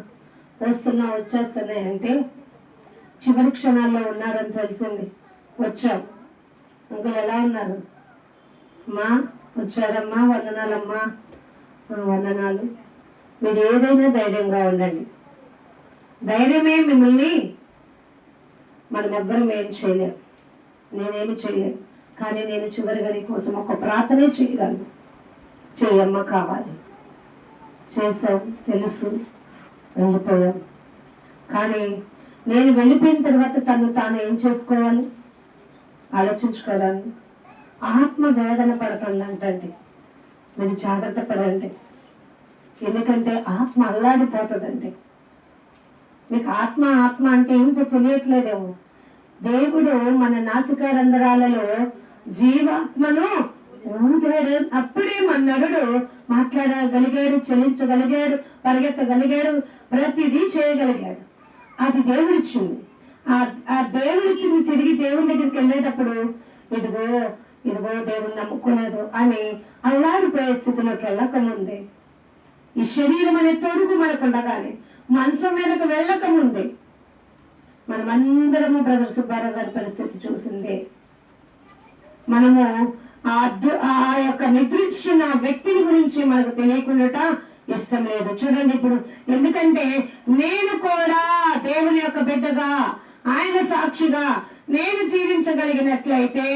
వచ్చేస్తున్నాయి అంటే చివరి క్షణాల్లో ఉన్నారని తెలిసింది. వచ్చాం. ఇంకా ఎలా ఉన్నారు? అమ్మా వచ్చారమ్మా, వందనాలమ్మా. వందనాలు. మీరు ఏదైనా ధైర్యంగా ఉండండి. ధైర్యమే మిమ్మల్ని మనం ఎవ్వరం ఏం చేయలేము, నేనేమి చేయలేను. కానీ నేను చివరిగా నీ కోసం ఒక ప్రార్థనే చేయగలను. చెయ్యమ్మ కావాలి. చేసాం, తెలుసు, వెళ్ళిపోయాం. కానీ నేను వెళ్ళిపోయిన తర్వాత తాను ఏం చేసుకోవాలి? ఆలోచించుకోవాలి. ఆత్మ వేదన పడుతుందంటండి. మీరు జాగ్రత్త పడండి. ఎందుకంటే ఆత్మ అల్లాడిపోతుందండి. మీకు ఆత్మ అంటే ఏంటో తెలియట్లేదేమో. దేవుడు మన నాసికా రంధ్రాలలో జీవాత్మను ఊదాడు. అప్పుడే మన నరుడు మాట్లాడగలిగాడు, చలించగలిగాడు, పరిగెత్తగలిగాడు, ప్రతిదీ చేయగలిగాడు. అది దేవుడిచ్చింది. ఆ దేవుడిచ్చింది తిరిగి దేవుని దగ్గరికి వెళ్ళేటప్పుడు ఇదిగో దేవుని నమ్ముకోలేదు అని అల్లాడిపోయే స్థితిలోకి వెళ్ళకముందే, ఈ శరీరం అనే తొడుగు మనకు ఉండగానే, మనసు మీదకు వెళ్ళకముందే మనమందరము బ్రదర్ సుబ్బారావు గారి పరిస్థితి చూసిందే. మనము ఆ యొక్క నిద్రించిన వ్యక్తిని గురించి మనకు తెలియకుండా ఇష్టం లేదు. చూడండి ఇప్పుడు, ఎందుకంటే నేను కూడా దేవుని యొక్క బిడ్డగా, ఆయన సాక్షిగా నేను జీవించగలిగినట్లయితే,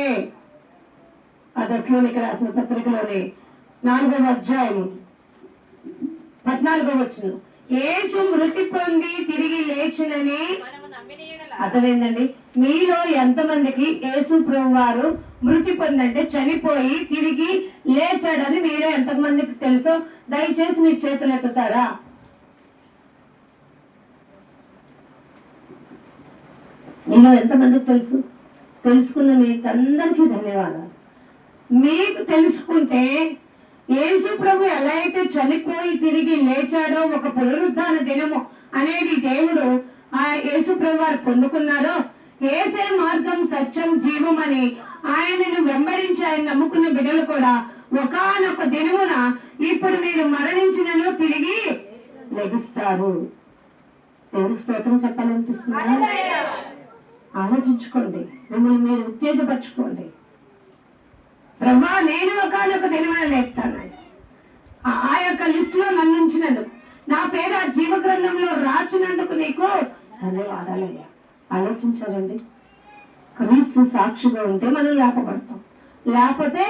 ఆ దశలోనికి రాసిన పత్రికలోని 4వ అధ్యాయం 14వ వచనం, యేసు మృతి పొంది తిరిగి లేచినని. అర్థమైందండి? మీలో ఎంతమందికి యేసు ప్రభు వారు మృతి పొందంటే చనిపోయి తిరిగి లేచాడని మీలో ఎంతమందికి తెలుసో దయచేసి మీ చేతులు ఎత్తుతారా? మీలో ఎంతమందికి తెలుసు? తెలుసుకున్న మీకందరికీ ధన్యవాదాలు. మీకు తెలుసుకుంటే యేసు ప్రభు ఎలా అయితే చనిపోయి తిరిగి లేచాడో, ఒక పునరుద్ధాన దినము అనేది దేవుడు ఆ యేసు ప్రభు వారు పొందుకున్నారో, యేసే మార్గం, సత్యం, జీవం అని ఆయనను వెంబడించి ఆయన నమ్ముకున్న బిడ్డలు కూడా ఒకానొక దినమున ఇప్పుడు మీరు మరణించినను తిరిగి లెగుస్తారు. దేవునికి స్తోత్రం చెప్పాలనిపిస్తుందా? ఆలోచించుకోండి, మిమ్మల్ని మీరు ఉత్తేజపరచుకోండి. ప్రభా నేను ఒకానొక దినమున లేపుతాను. ఆ యొక్క లిస్ట్ లో నన్ను ఉంచినందుకు, నా పేరు ఆ జీవ గ్రంథంలో రాచినందుకు నీకు ధన్యవాదాలయ్యా. ఆలోచించారండి. క్రీస్తు సాక్షిగా ఉంటే మనం లేపబడతాం, లేకపోతే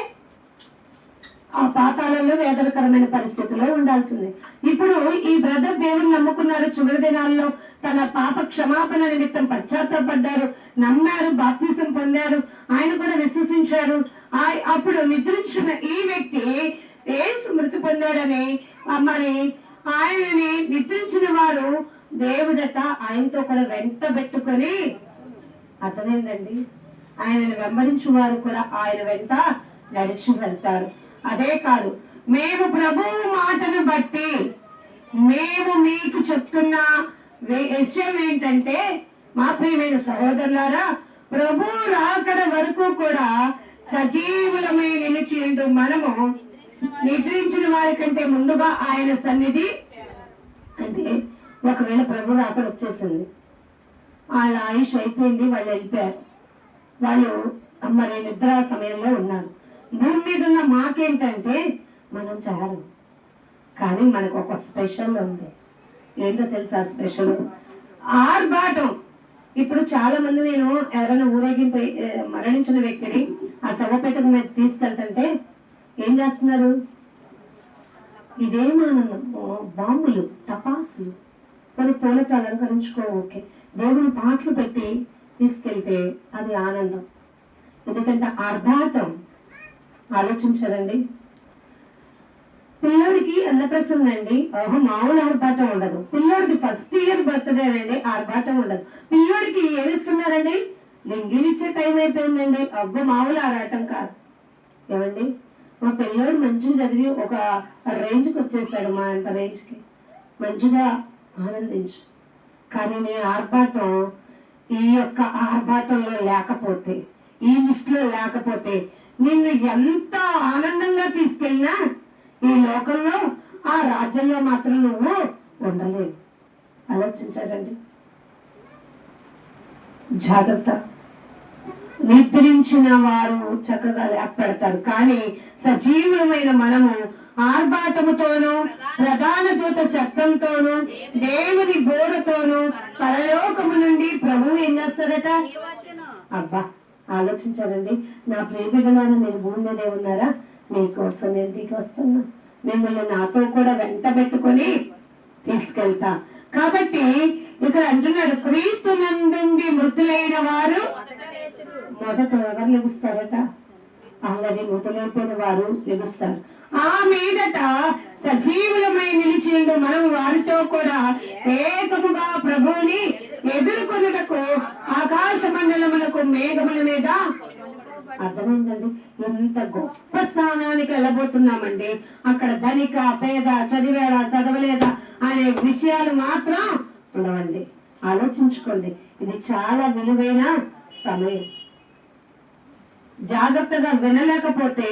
ఆ పాతాళంలో వేదనకరమైన పరిస్థితిలో ఉండాల్సిందే. ఇప్పుడు ఈ బ్రదర్ దేవుని నమ్ముకున్నారు, చివరి దినాల్లో తన పాప క్షమాపణ నిమిత్తం పశ్చాత్తాపడ్డారు, నమ్మారు, బాప్తిసం పొందారు, ఆయన కూడా విశ్వసించారు. అప్పుడు నిద్రించిన ఈ వ్యక్తి యేసు మృతి పొందాడని మరి ఆయనని నిద్రించిన వారు దేవుడట ఆయనతో కూడా వెంట పెట్టుకొని, అర్థమైందండి, ఆయనను వెంబడించు వారు కూడా ఆయన వెంట నడిచి వెళ్తారు. అదే కాదు, మేము ప్రభువు మాటను బట్టి మేము మీకు చెప్తున్న విషయం ఏంటంటే, మా ప్రియమైన సహోదరులారా, ప్రభు రాకడ వరకు కూడా సజీవులమై నిలిచి ఉంటూ మనము నిద్రించిన వారి కంటే ముందుగా ఆయన సన్నిధి, అంటే ఒకవేళ ప్రభు రాకడ వచ్చేసింది, వాళ్ళ ఆయుష్ అయిపోయింది, వాళ్ళు వెళ్ళిపోయారు, వాళ్ళు మరి నిద్ర సమయంలో ఉన్నారు. భూమి మీద ఉన్న మాకేంటంటే మనం చాలు, కానీ మనకు ఒక స్పెషల్ ఉంది. ఏంటో తెలుసా స్పెషల్? ఆర్భాటం. ఇప్పుడు చాలా మంది, నేను ఎవరైనా ఊరేగింపు మరణించిన వ్యక్తిని ఆ శవపేటకు మీద తీసుకెళ్తుంటే ఏం చేస్తున్నారు? ఇదేమానందం, బాంబులు, టపాసులు, కొన్ని పూలతో అలంకరించుకో, ఓకే, దేవుని పాటలు పెట్టి తీసుకెళ్తే అది ఆనందం. ఎందుకంటే ఆర్భాటం. ఆలోచించారండి. పిల్లోడికి అన్నప్రసన్న అండి, మామూలు ఆర్భాటం ఉండదు. పిల్లోడికి ఫస్ట్ ఇయర్ బర్త్డే అండి, ఆర్భాటం ఉండదు. పిల్లోడికి ఏమిస్తున్నారండి? లింగిలు ఇచ్చే టైం అయిపోయిందండి, మామూలు ఆరాటం కాదు. ఏమండి, మా పిల్లోడు మంచిగా చదివి ఒక రేంజ్కి వచ్చేసాడు, మా అంత రేంజ్కి, మంచిగా ఆనందించు. కానీ నేను ఆర్భాటం, ఈ యొక్క ఆర్భాటంలో లేకపోతే, ఈ లిస్టులో లేకపోతే, నిన్ను ఎంత ఆనందంగా తీసుకెళ్ళినా ఈ లోకంలో, ఆ రాజ్యంలో మాత్రం నువ్వు ఉండలేవు. ఆలోచించారండి. జాగ్రత్త. నిద్రించిన వారు చక్కగా లేపడతారు, కానీ సజీవులమైన మనము ఆర్భాటముతోనూ ప్రధాన దూత శబ్దంతోనూ దేవుని బోరతోనూ పరలోకము నుండి ప్రభువు ఏం చేస్తారట? అబ్బా, ఆలోచించారండి. నా ప్రియబిడ్డలారా, మీరు భూమి మీదే ఉన్నారా? మీకోసం నేను దిగి వస్తున్నా, మిమ్మల్ని నాతో కూడా వెంట పెట్టుకొని తీసుకెళ్తా. కాబట్టి ఇక్కడ అంటున్నాడు, క్రీస్తు నందుండి మృతులైన వారు మొదట ఎవరు లెగుస్తారట? ఆల్రెడీ మృతులైపోయిన వారు లెగుస్తారు. ఆ మీదట సజీవులమై నిలిచిండు మనం వారితో కూడా ఏకముగా ప్రభువుని ఎదుర్కొనుటకు ఆకాశ మండలములకు మేఘముల మీద. అర్థమైందండి? ఎంత గొప్ప స్థానానికి వెళ్ళబోతున్నామండి. అక్కడ ధనిక, పేద, చదివాడా, చదవలేదా అనే విషయాలు మాత్రం ఉండవండి. ఆలోచించుకోండి, ఇది చాలా విలువైన సమయం. జాగ్రత్తగా వినలేకపోతే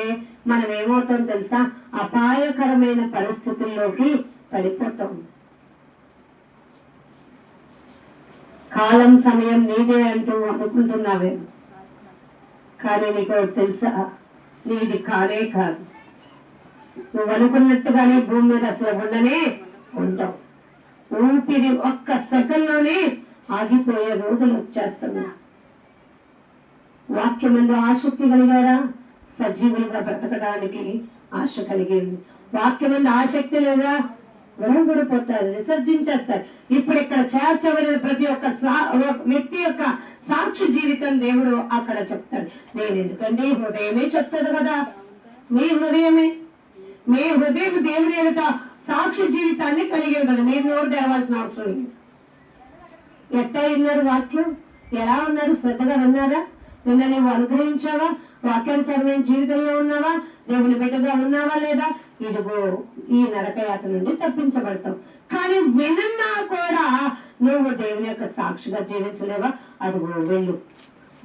మనం ఏమవుతాం తెలుసా? అపాయకరమైన పరిస్థితుల్లోకి పడిపోతాం. కాలం సమయం నీదే అంటూ అనుకుంటున్నావే, కానీ నీకు తెలుసా, నీది కానే కాదు. నువ్వు అనుకున్నట్టుగానే భూమి మీద అసలు ఉండనే ఉండవు. ఊపిరి ఒక్క సెకండ్లోనే ఆగిపోయే రోజులు వచ్చేస్తున్నాయి. వాక్యం ఎందు ఆసక్తి కలిగారా? సజీవులుగా బ్రతకడానికి ఆశ కలిగింది. వాక్యం ఎందు ఆసక్తి లేదా? విరగబడిపోతారు, విసర్జించేస్తారు. ఇప్పుడు ఇక్కడ చేర్చబడిన ప్రతి ఒక్క వ్యక్తి యొక్క సాక్షి జీవితం దేవుడు అక్కడ చెప్తాడు. నేను ఎందుకండి, హృదయమే చెప్తాడు కదా. మీ హృదయమే, మీ హృదయం దేవుని ఎదుట సాక్షి జీవితాన్ని కలిగి ఉండదు. మీరు నోరు తెరవాల్సిన అవసరం లేదు. ఎట్టా విన్నారు వాక్యం? ఎలా ఉన్నారు? శ్రద్ధగా విన్నారా? నిన్న నువ్వు అనుగ్రహించావా? వాక్యానుసారమైన జీవితంలో ఉన్నావా? దేవుని బిడ్డగా ఉన్నావా లేదా? ఇదిగో ఈ నరకయాత్ర నుండి తప్పించబడతావు. కానీ వినన్నా కూడా నువ్వు దేవుని యొక్క సాక్షిగా జీవించలేవా? అదిగో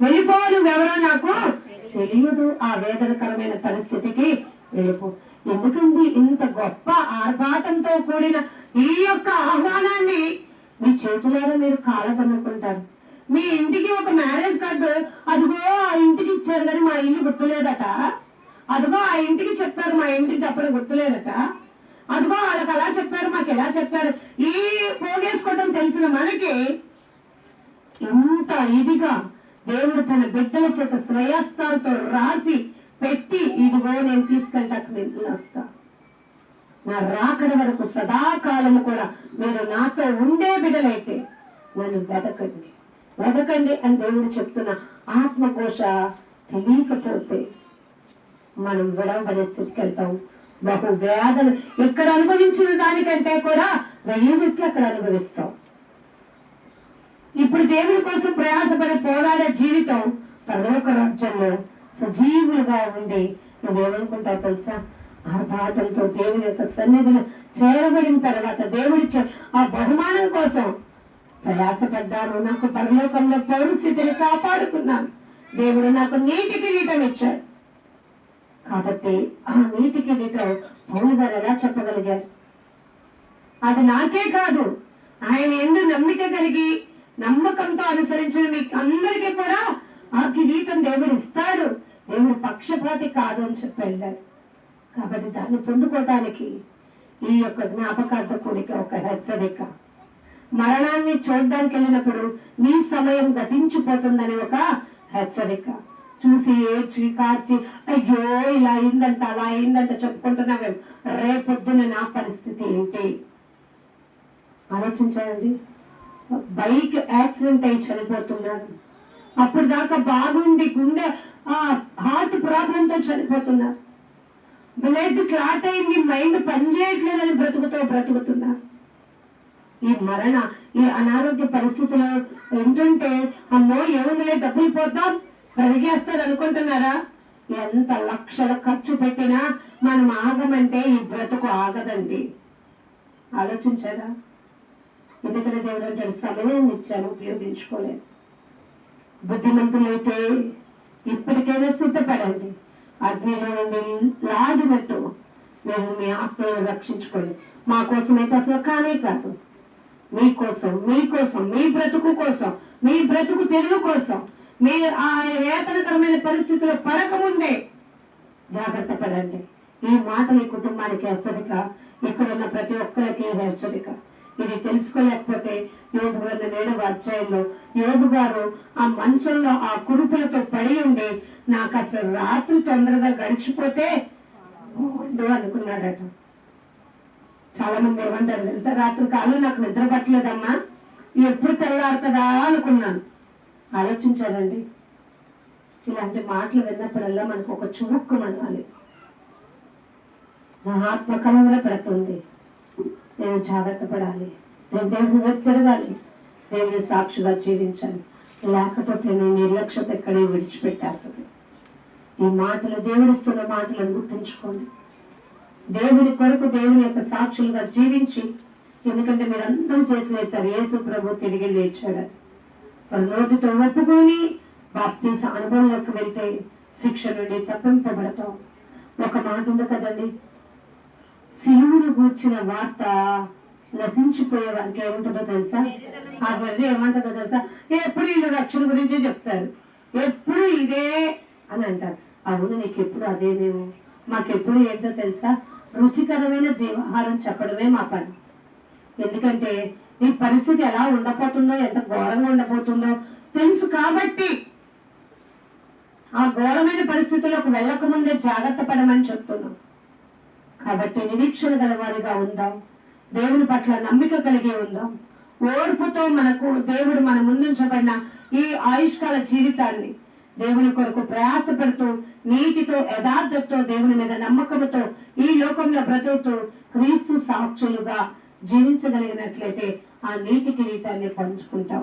వెళ్ళిపో, నువ్వెవరో నాకు తెలియదు. ఆ వేదనకరమైన పరిస్థితికి వెళ్ళిపో. ఎందుకండి ఇంత గొప్ప ఆర్భాటంతో కూడిన ఈ యొక్క ఆహ్వానాన్ని మీ చేతులారా మీరు కాలదనుకుంటారు. మీ ఇంటికి ఒక మ్యారేజ్ కార్డు, అదిగో ఆ ఇంటికి ఇచ్చారు కానీ మా ఇల్లు గుర్తులేదట. అదిగో ఆ ఇంటికి చెప్పారు, మా ఇంటికి చెప్పడం గుర్తులేదట. అదిగో వాళ్ళకి అలా చెప్పారు, మాకు ఎలా చెప్పారు. ఈ పోగేసుకోవడం తెలిసిన మనకి ఇంత ఇదిగా దేవుడు తన బిడ్డల చేత స్వయాస్తాలతో రాసి పెట్టి, ఇదిగో నేను తీసుకెళ్ళటానికి నేను వస్తా, నా రాకడ వరకు సదాకాలము కూడా మీరు నాతో ఉండే బిడ్డలైతే నన్ను వెదకండి వెదకండి అని దేవుడు చెప్తున్న ఆత్మకోశ తెలియకపోతే మనం విడవబడే స్థితికి వెళ్తాం. బహు వేదన ఇక్కడ అనుభవించిన దానికంటే కూడా 1000 రెట్లు అక్కడ అనుభవిస్తాం. ఇప్పుడు దేవుని కోసం ప్రయాసపడే పోరాడే జీవితం పరలోక రాజ్యంలో సజీవులుగా ఉండి నువ్వేమనుకుంటావు తెలుసా? ఆ బాధలతో దేవుని యొక్క సన్నిధిలో చేరబడిన తర్వాత దేవుడిచ్చే ఆ బహుమానం కోసం ప్రయాసపడ్డాను, నాకు పరలోకంలో పౌరస్థితిని కాపాడుకున్నాను, దేవుడు నాకు నీటి కిరీటం ఇచ్చాడు. కాబట్టి ఆ నీటి కిరీటం పౌలు గారు ఎలా చెప్పగలిగారు? అది నాకే కాదు, ఆయన ఎందుకు నమ్మిక కలిగి నమ్మకంతో అనుసరించిన మీకు అందరికీ కూడా ఆ కిరీటం దేవుడు ఇస్తాడు, దేవుడు పక్షపాతి కాదు అని చెప్పి వెళ్ళాడు. కాబట్టి దాన్ని పొందుకోవటానికి ఈ యొక్క జ్ఞాపకార్థ కూడిక ఒక హెచ్చరిక. మరణాన్ని చూడడానికి వెళ్ళినప్పుడు నీ సమయం గతించిపోతుందని ఒక హెచ్చరిక. చూసి ఏడ్చి కార్చి అయ్యో ఇలా అయిందంట అలా అయిందంట చెప్పుకుంటున్నామేం, రేపొద్దున నా పరిస్థితి ఏంటి ఆలోచించారండి. బైక్ యాక్సిడెంట్ అయి చనిపోతున్నారు, అప్పుడు దాకా బాగుండి గుండె హార్ట్ ప్రాబ్లంతో చనిపోతున్నారు, బ్లడ్ క్లాట్ అయింది, మైండ్ పనిచేయట్లేదని బ్రతుకుతున్నారు. ఈ మరణ ఈ అనారోగ్య పరిస్థితుల్లో ఏంటంటే అమ్మో ఏముందిలే డబ్బులు పోతాం పెరిగేస్తారు అనుకుంటున్నారా? ఎంత లక్షల ఖర్చు పెట్టినా మనం ఆగమంటే ఈ బ్రతుకు ఆగదండి. ఆలోచించారా? ఎందుకంటే దేవుడు అంటాడు సమయాన్ని ఇచ్చాను ఉపయోగించుకోలేదు. బుద్ధిమంతులైతే ఇప్పటికైనా సిద్ధపడండి, అగ్నిలో నుండి లాగినట్టు మేము మీ ఆత్మను రక్షించుకోండి. మా కోసం అయితే అసలు కానే కాదు, మీకోసం మీ బ్రతుకు కోసం, మీ బ్రతుకు తెలుగు కోసం, మీ ఆ వేతనకరమైన పరిస్థితుల్లో పడకముందే జాగ్రత్త పడండి. ఈ మాటలు ఈ కుటుంబానికి హెచ్చరిక, ఇక్కడున్న ప్రతి ఒక్కరికి హెచ్చరిక. ఇది తెలుసుకోలేకపోతే యోబు గ్రంథం 7వ అధ్యాయంలో యోబు గారు ఆ మంచంలో ఆ కురుపులతో పడి ఉండి నాకు అసలు రాత్రి తొందరగా గడిచిపోతే బాగుండు అనుకున్నాడట. చాలా మంది ఏమంటారు తెలుసా? రాత్రి కాలం నాకు నిద్ర పట్టలేదమ్మా, ఎప్పుడు తెల్లారుతుందా అనుకున్నాను. ఆలోచించాలండి. ఇలాంటి మాటలు విన్నప్పుడల్లా మనకు ఒక చురుక్కు అనాలి, నా ఆత్మ కలవర పెడుతుంది, నేను జాగ్రత్త పడాలి, నేను దేవుని వైపు తిరగాలి, దేవుని సాక్షిగా జీవించాలి, లేకపోతే నేను నిర్లక్ష్యత ఎక్కడే విడిచిపెట్టేస్తుంది. ఈ మాటలు దేవుడిస్తున్న మాటలను గుర్తుంచుకోండి. దేవుని కొరకు దేవుని యొక్క సాక్షులుగా జీవించి, ఎందుకంటే మీరందరూ చేతులు ఎత్తారు, యేసు ప్రభు తిరిగి లేచాడు. వారి నోటితో ఒప్పుకొని బాప్తీస అనుభవంలోకి వెళ్తే శిక్ష నుండి తప్పింపబడతాం. ఒక మాట ఉంది కదండి, సిలువును గూర్చిన వార్త నశించిపోయే వారికి ఏముంటుందో తెలుసా? ఆ వెర్రి ఏమంటుందో తెలుసా? ఎప్పుడు వీళ్ళు రక్షణ గురించి చెప్తారు, ఎప్పుడు ఇదే అని అంటారు. అవును, నీకు ఎప్పుడు అదేనేమో, మాకెప్పుడు ఏంటో తెలుసా? రుచికరమైన జీవాహారం చెప్పడమే మా పని. ఎందుకంటే నీ పరిస్థితి ఎలా ఉండబోతుందో, ఎంత ఘోరంగా ఉండబోతుందో తెలుసు కాబట్టి ఆ ఘోరమైన పరిస్థితుల్లోకి వెళ్ళక ముందే జాగ్రత్త పడమని చెప్తున్నాం. కాబట్టి నిరీక్షణ గలవారిగా ఉందాం, దేవుని పట్ల నమ్మిక కలిగి ఉందాం, ఓర్పుతో మనకు దేవుడు మన ముందుంచబడిన ఈ ఆయుష్కాల జీవితాన్ని దేవుని కొరకు ప్రయాసపడుతూ నీతితో యథార్థతో దేవుని మీద నమ్మకంతో ఈ లోకంలో బ్రతుకుతూ క్రీస్తు సాక్షులుగా జీవించగలిగినట్లయితే ఆ నీతి కిరీటాన్ని పంచుకుంటాం.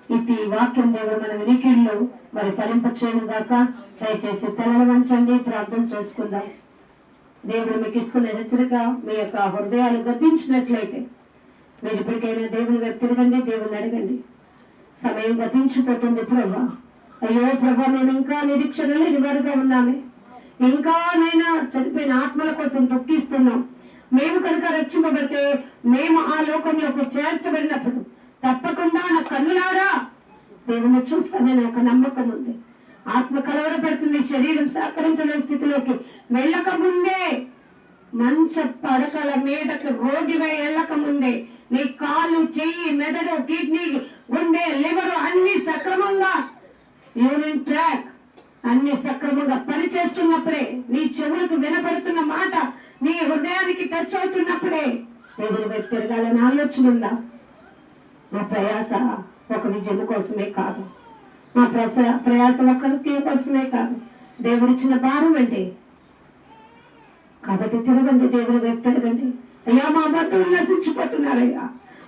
ఇది వాక్యం దేవుడు మన వినికిడిలో మరి ఫలింపచేయను గాక. దయచేసి తలలు వంచండి, ప్రార్థన చేసుకుందాం. దేవుడు మీకు ఇస్తున్న హెచ్చరిక మీ యొక్క హృదయాలు గద్దించినట్లయితే మీరు ఇప్పటికైనా దేవుని వైపు తిరగండి, దేవుని అడగండి. సమయం గతించిపోతుంది ప్రభా, అయ్యో ప్రభా మేము ఇంకా నిరీక్షణ లేని వారుగా ఉన్నామే, ఇంకానైనా చనిపోయిన ఆత్మల కోసం దుఃఖిస్తున్నాం. మేము కనుక రక్షింపబడితే మేము ఆ లోకంలోకి చేర్చబడినప్పుడు తప్పకుండా నా కన్నులారా దేవుని చూస్తానని ఒక నమ్మకం ఉంది. ఆత్మ కలవరపడుతుంది, శరీరం సహకరించలేని స్థితిలోకి వెళ్ళక ముందే, మంచ పడకల మీదకి రోగివై వెళ్ళక ముందే నీ కాలు, చెయ్యి, మెదడు, కిడ్నీ, గుండె, లివర్ అన్ని సక్రమంగా, యూరిన్ ట్రాక్ అన్ని సక్రమంగా పనిచేస్తున్నప్పుడే, నీ చెవులకు వినపడుతున్న మాట నీ హృదయానికి టచ్ అవుతున్నప్పుడే దేవుని వైపు తిరగాలని ఆలోచన ఉందా? మా ప్రయాస ఒక విజయం కోసమే కాదు, మా ప్రయాస ఒకరికి కోసమే కాదు, దేవుడిచ్చిన భారం అండి. కాబట్టి తిరగండి, దేవుని వైపు తిరగండి. అయ్యా మా బంధువులు నశించిపోతున్నారయ్యా,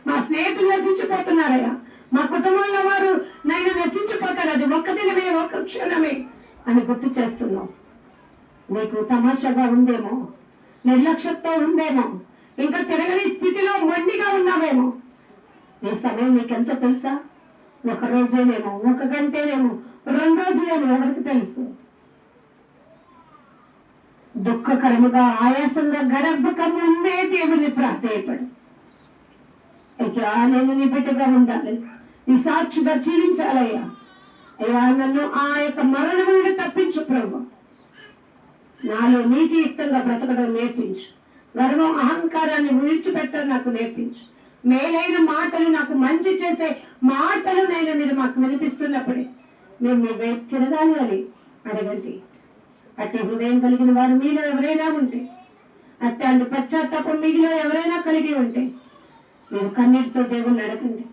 మా స్నేహితులు నశించిపోతున్నారయ్యా, మా కుటుంబంలో వారు నైనా నశించిపోతారు, అది ఒక్క దినమే, ఒక్క క్షణమే అని గుర్తు చేస్తున్నాం. నీకు తమాషాగా ఉందేమో, నిర్లక్ష్యంతో ఉందేమో, ఇంకా తిరగని స్థితిలో మొండిగా ఉన్నావేమో. ఈ సమయం నీకెంతో తెలుసా? ఒక రోజేనేమో, ఒక గంటేనేమో, 2 రోజులేమో, ఎవరికి తెలుసు? దుఃఖకరముగా, ఆయాసంగా గడపక ముందే దేవుని ప్రార్థేయపడు. అయ్యా నేను నీ బిడ్డగా ఉండాలి, నీ సాక్షిగా జీవించాలయ్యా. అయ్యా నన్ను ఆ యొక్క మరణం నుండి తప్పించు ప్రభు, నాలో నీతియుక్తంగా బ్రతకడం నేర్పించు, గర్వం అహంకారాన్ని విడిచిపెట్టడం నాకు నేర్పించు. మేలైన మాటలు, నాకు మంచి చేసే మాటలు నైనా మీరు మాకు వినిపిస్తున్నప్పుడే మేము మీ వైపు తిరగాలి అని అడగండి. అట్టి హృదయం కలిగిన వారు మీలో ఎవరైనా ఉంటే, అట్లాంటి పశ్చాత్తాపం మీలో ఎవరైనా కలిగి ఉంటే మీరు కన్నీటితో దేవుణ్ణి అడగండి.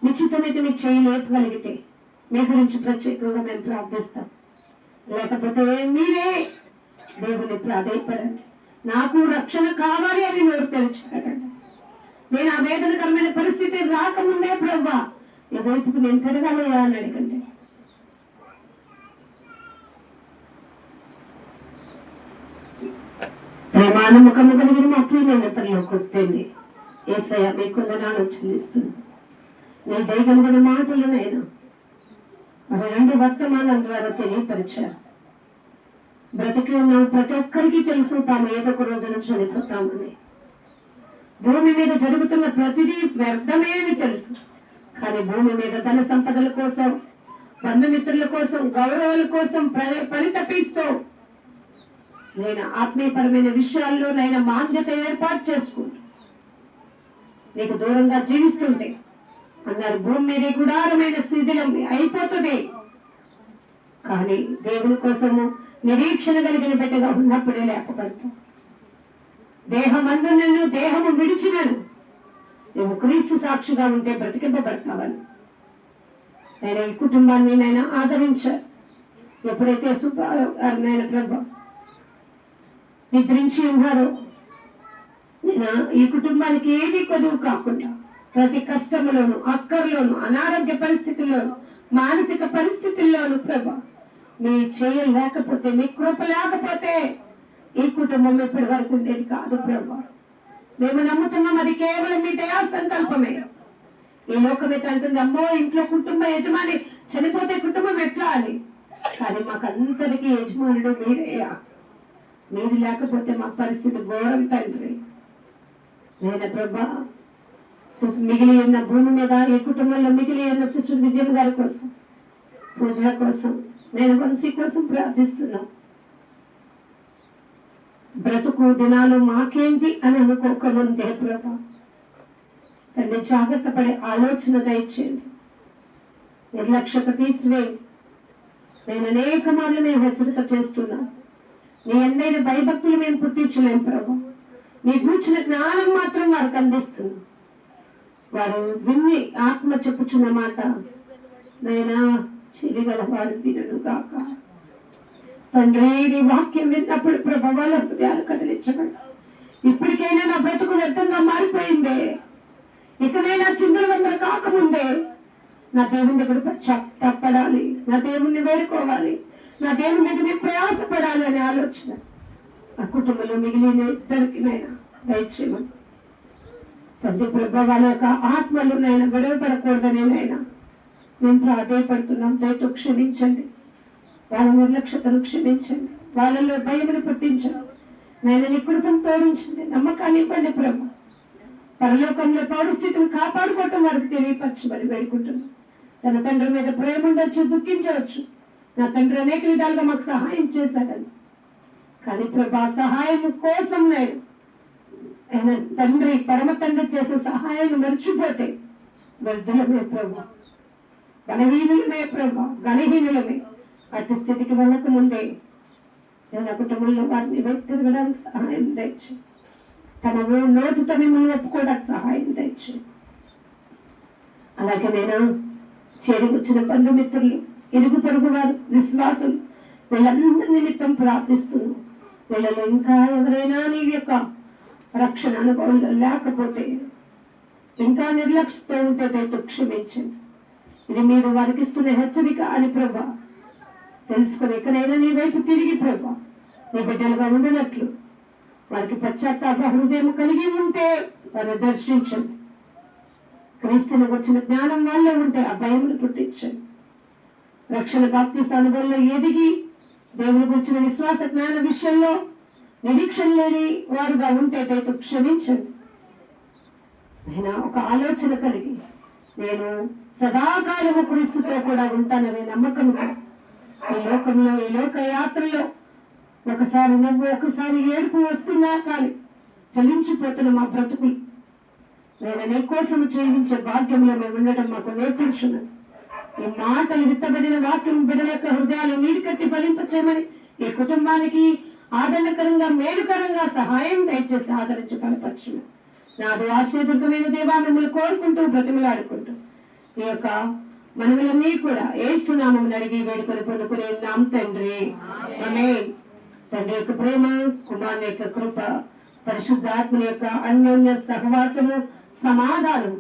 నిశ్చితమైతే మీ చేయి లేపగలిగితే మీ గురించి ప్రత్యేకంగా మేము ప్రార్థిస్తాం. లేకపోతే మీరే దేవుని ప్రాధేయపడండి. నాకు రక్షణ కావాలి అని నోరు తెరిచాడండి. నేను ఆ వేదనకరమైన పరిస్థితి రాకముందే ప్రభా ఈ వైపుకు నేను తిరగాలయ్యా అని అడగండి. ప్రేమానమ్మకము కలిగిన మా ప్రియమైన పరలోకొత్తండి యేసయ్య, మీ కొందనాలు చెల్లిస్తుంది. నీ దయగలిగిన మాటలు నేను 2 వర్తమానాల ద్వారా తెలియపరిచారు. బ్రతికి ఉన్నాం, ప్రతి ఒక్కరికి తెలుసు తాము ఏదో ఒక రోజున చనిపోతామని. భూమి మీద జరుగుతున్న ప్రతిదీ వ్యర్థమే అని తెలుసు. కానీ భూమి మీద ధన సంపదల కోసం, బంధుమిత్రుల కోసం, గౌరవాల కోసం పరితపిస్తూ నేను ఆత్మీయపరమైన విషయాల్లో నైనా మాన్యత ఏర్పాటు చేసుకుంటూ నీకు దూరంగా జీవిస్తుంటే అన్నారు, భూమి మీద గుడారమైన శిథిలం అయిపోతుంది. కానీ దేవుని కోసము నిరీక్షణ కలిగిన బిడ్డగా ఉన్నప్పుడే లేపబడతాం. దేహమందు నన్ను, దేహము విడిచినను నువ్వు క్రీస్తు సాక్షిగా ఉంటే బ్రతికింపబడతావని నేను ఈ కుటుంబాన్ని నైనా ఆదరించారు. ఎప్పుడైతే సుబ్బారావు ప్రభు నిద్రించి ఉన్నారో, నేను ఈ కుటుంబానికి ఏది కొదువు కాకుండా ప్రతి కష్టంలోను, అక్కర్లోను, అనారోగ్య పరిస్థితుల్లోను, మానసిక పరిస్థితుల్లోను ప్రభు మీ చేయ లేకపోతే, మీ కృప లేకపోతే ఈ కుటుంబం ఇప్పటి వరకు ఉండేది కాదు ప్రభు. మేము నమ్ముతున్నాం అది కేవలం మీ దయా సంకల్పమే. ఈ లోకమే అంటుంది, అమ్మో ఇంట్లో కుటుంబ యజమాని చనిపోతే కుటుంబం ఎట్లా అని. కానీ మాకు అందరికీ యజమానుడు మీరయ్యా. మీరు లేకపోతే మా పరిస్థితి ఘోరం తండ్రి. నేను ప్రభా మిగిలి ఉన్న భూమి మీద ఈ కుటుంబంలో మిగిలి ఉన్న సిస్టర్ విజయం గారి కోసం, పూజ కోసం, నేను వంశీ కోసం ప్రార్థిస్తున్నాం. బ్రతుకు దినాలు మాకేంటి అని అనుకోకముందే ప్రభా తండ్రి జాగ్రత్త పడే ఆలోచన దయచేయండి, నిర్లక్ష్యత తీసివేయండి. నేను అనేక మార్లు మేము హెచ్చరిక చేస్తున్నాను. నీ అందైన భయభక్తులు మేము పుట్టించలేం ప్రభా. నీ గూర్చిన జ్ఞానం మాత్రం వారికి అందిస్తున్నాం. వారు విన్ని ఆత్మ చెప్పుచున్న మాట నైనా చెరిగల వారు వినను గాక. తండ్రి నీ వాక్యం విన్నప్పుడు ప్రభావాల హృదయాలు కదిలించబడి, ఇప్పటికైనా నా బ్రతుకు వ్యర్థంగా మారిపోయిందే, ఇకనైనా చిందులు వందరు కాకముందే నా దేవుని దగ్గర పశ్చాత్తాపడాలి, నా దేవుణ్ణి వేడుకోవాలి, నా దేవుని దగ్గర ప్రయాసపడాలి అనే ఆలోచన ఆ కుటుంబంలో మిగిలిన ఇద్దరికినైనా దయచేయమని తండ్రి ప్రభా వాళ్ళ యొక్క ఆత్మలు నైనా గొడవపడకూడదని నైనా మేము ప్రాధేయపడుతున్నాం. దయతో క్షమించండి, వాళ్ళ నిర్లక్ష్యతను క్షమించండి, వాళ్ళలో భయమును పుట్టించండి. నేను నీ కృపను తోడించండి, నమ్మకాన్ని ఇవ్వండి ప్రభు. పరలోకంలో పౌరస్థితిని కాపాడుకోవటం వారికి తెలియపరచమని వేడుకుంటున్నాం. తన తండ్రి మీద ప్రేమ ఉండొచ్చు, దుఃఖించవచ్చు. నా తండ్రి అనేక విధాలుగా మాకు సహాయం చేశాడని, కానీ ప్రభా సహాయం కోసం నేను ఆయన తండ్రి పరమ తండ్రి చేసే సహాయాన్ని మర్చిపోతే వ్యర్థులమే ప్రభు, బలహీనులమే ప్రభు, గణహీనులమే. అటు స్థితికి వెళ్ళక ముందే నా కుటుంబంలో వారిని తిరగడానికి సహాయం తెచ్చు, తన నోటితో మిమ్మల్ని ఒప్పుకోవడానికి సహాయం తెచ్చు. అలాగే నేను చేరి వచ్చిన బంధుమిత్రులు, ఇరుగు పొరుగు వారు, విశ్వాసులు, వీళ్ళందరి నిమిత్తం ప్రార్థిస్తున్నాను. వీళ్ళలో ఇంకా ఎవరైనా నీ యొక్క రక్షణ అనుభవంలో లేకపోతే, ఇంకా నిర్లక్ష్యంతో ఉంటే దయతో క్షమించండి. ఇది మీరు వారికి ఇస్తున్న హెచ్చరిక అని ప్రభా తెలుసుకుని ఎక్కడైనా నీ వైపు తిరిగి ప్రభా నీ బిడ్డలుగా ఉండినట్లు వారికి పశ్చాత్తాప హృదయం కలిగి ఉంటే వారిని దర్శించండి. క్రీస్తుని వచ్చిన జ్ఞానం వల్ల ఉంటే ఆ భయమును పుట్టించండి. రక్షణ బాప్తిస్త అనుభవంలో ఎదిగి దేవుని గురించిన విశ్వాస జ్ఞాన విషయంలో నిరీక్షణ లేని వారుగా ఉంటే దయతో క్షమించండి. నేను ఒక ఆలోచన కలిగి నేను సదాకాలము క్రీస్తుతో కూడా ఉంటాననే నమ్మకంతో ఈ లోకంలో, ఈ లోక యాత్రలో ఒకసారి నవ్వు, ఒకసారి ఏడుపు వస్తున్నా కానీ చలించిపోతున్న మా బ్రతుకులు నేను నీ కోసం జీవించే భాగ్యంలో మేము ఉండడం మాకు నేర్పించును. ఈ మాటలు విత్తబడిన వాక్యం బిడ్డల యొక్క హృదయాలు నీరు కట్టి ఫలింపచేయమని ఈ కుటుంబానికి ఆదరణకరంగా, మేలుకరంగా సహాయం దయచేసి ఆదరించి బలపరచును. నాది ఆశీర్వదమైన దేవా మిమ్మల్ని కోరుకుంటూ బ్రతిమలాడుకుంటూ ఈ యొక్క మనవులన్నీ కూడా ఏస్తున్నామని అడిగి వేడుకొని పొందుకునే నామ తండ్రి, ఆమేన్. తండ్రి యొక్క ప్రేమ, కుమారుని యొక్క కృప, పరిశుద్ధాత్మని యొక్క అన్యోన్య సహవాసము, సమాధానం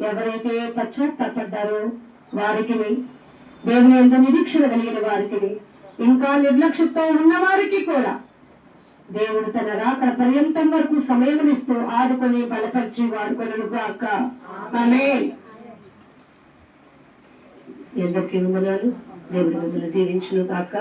ఎవరైతే పశ్చాత్తాపడ్డారో వారికి, దేవుని ఎంత నిరీక్షణ కలిగిన వారికి, ఇంకా నిర్లక్ష్యంతో ఉన్న వారికి కూడా దేవుడు తన రాకడ పర్యంతం వరకు సమయమునిస్తూ ఆదుకొని బలపరిచి వాడుకొనును గాక. ఆమేన్. ఎందరికీ వందనాలు. దేవుడు మిమ్మల్ని దీవించును గాక.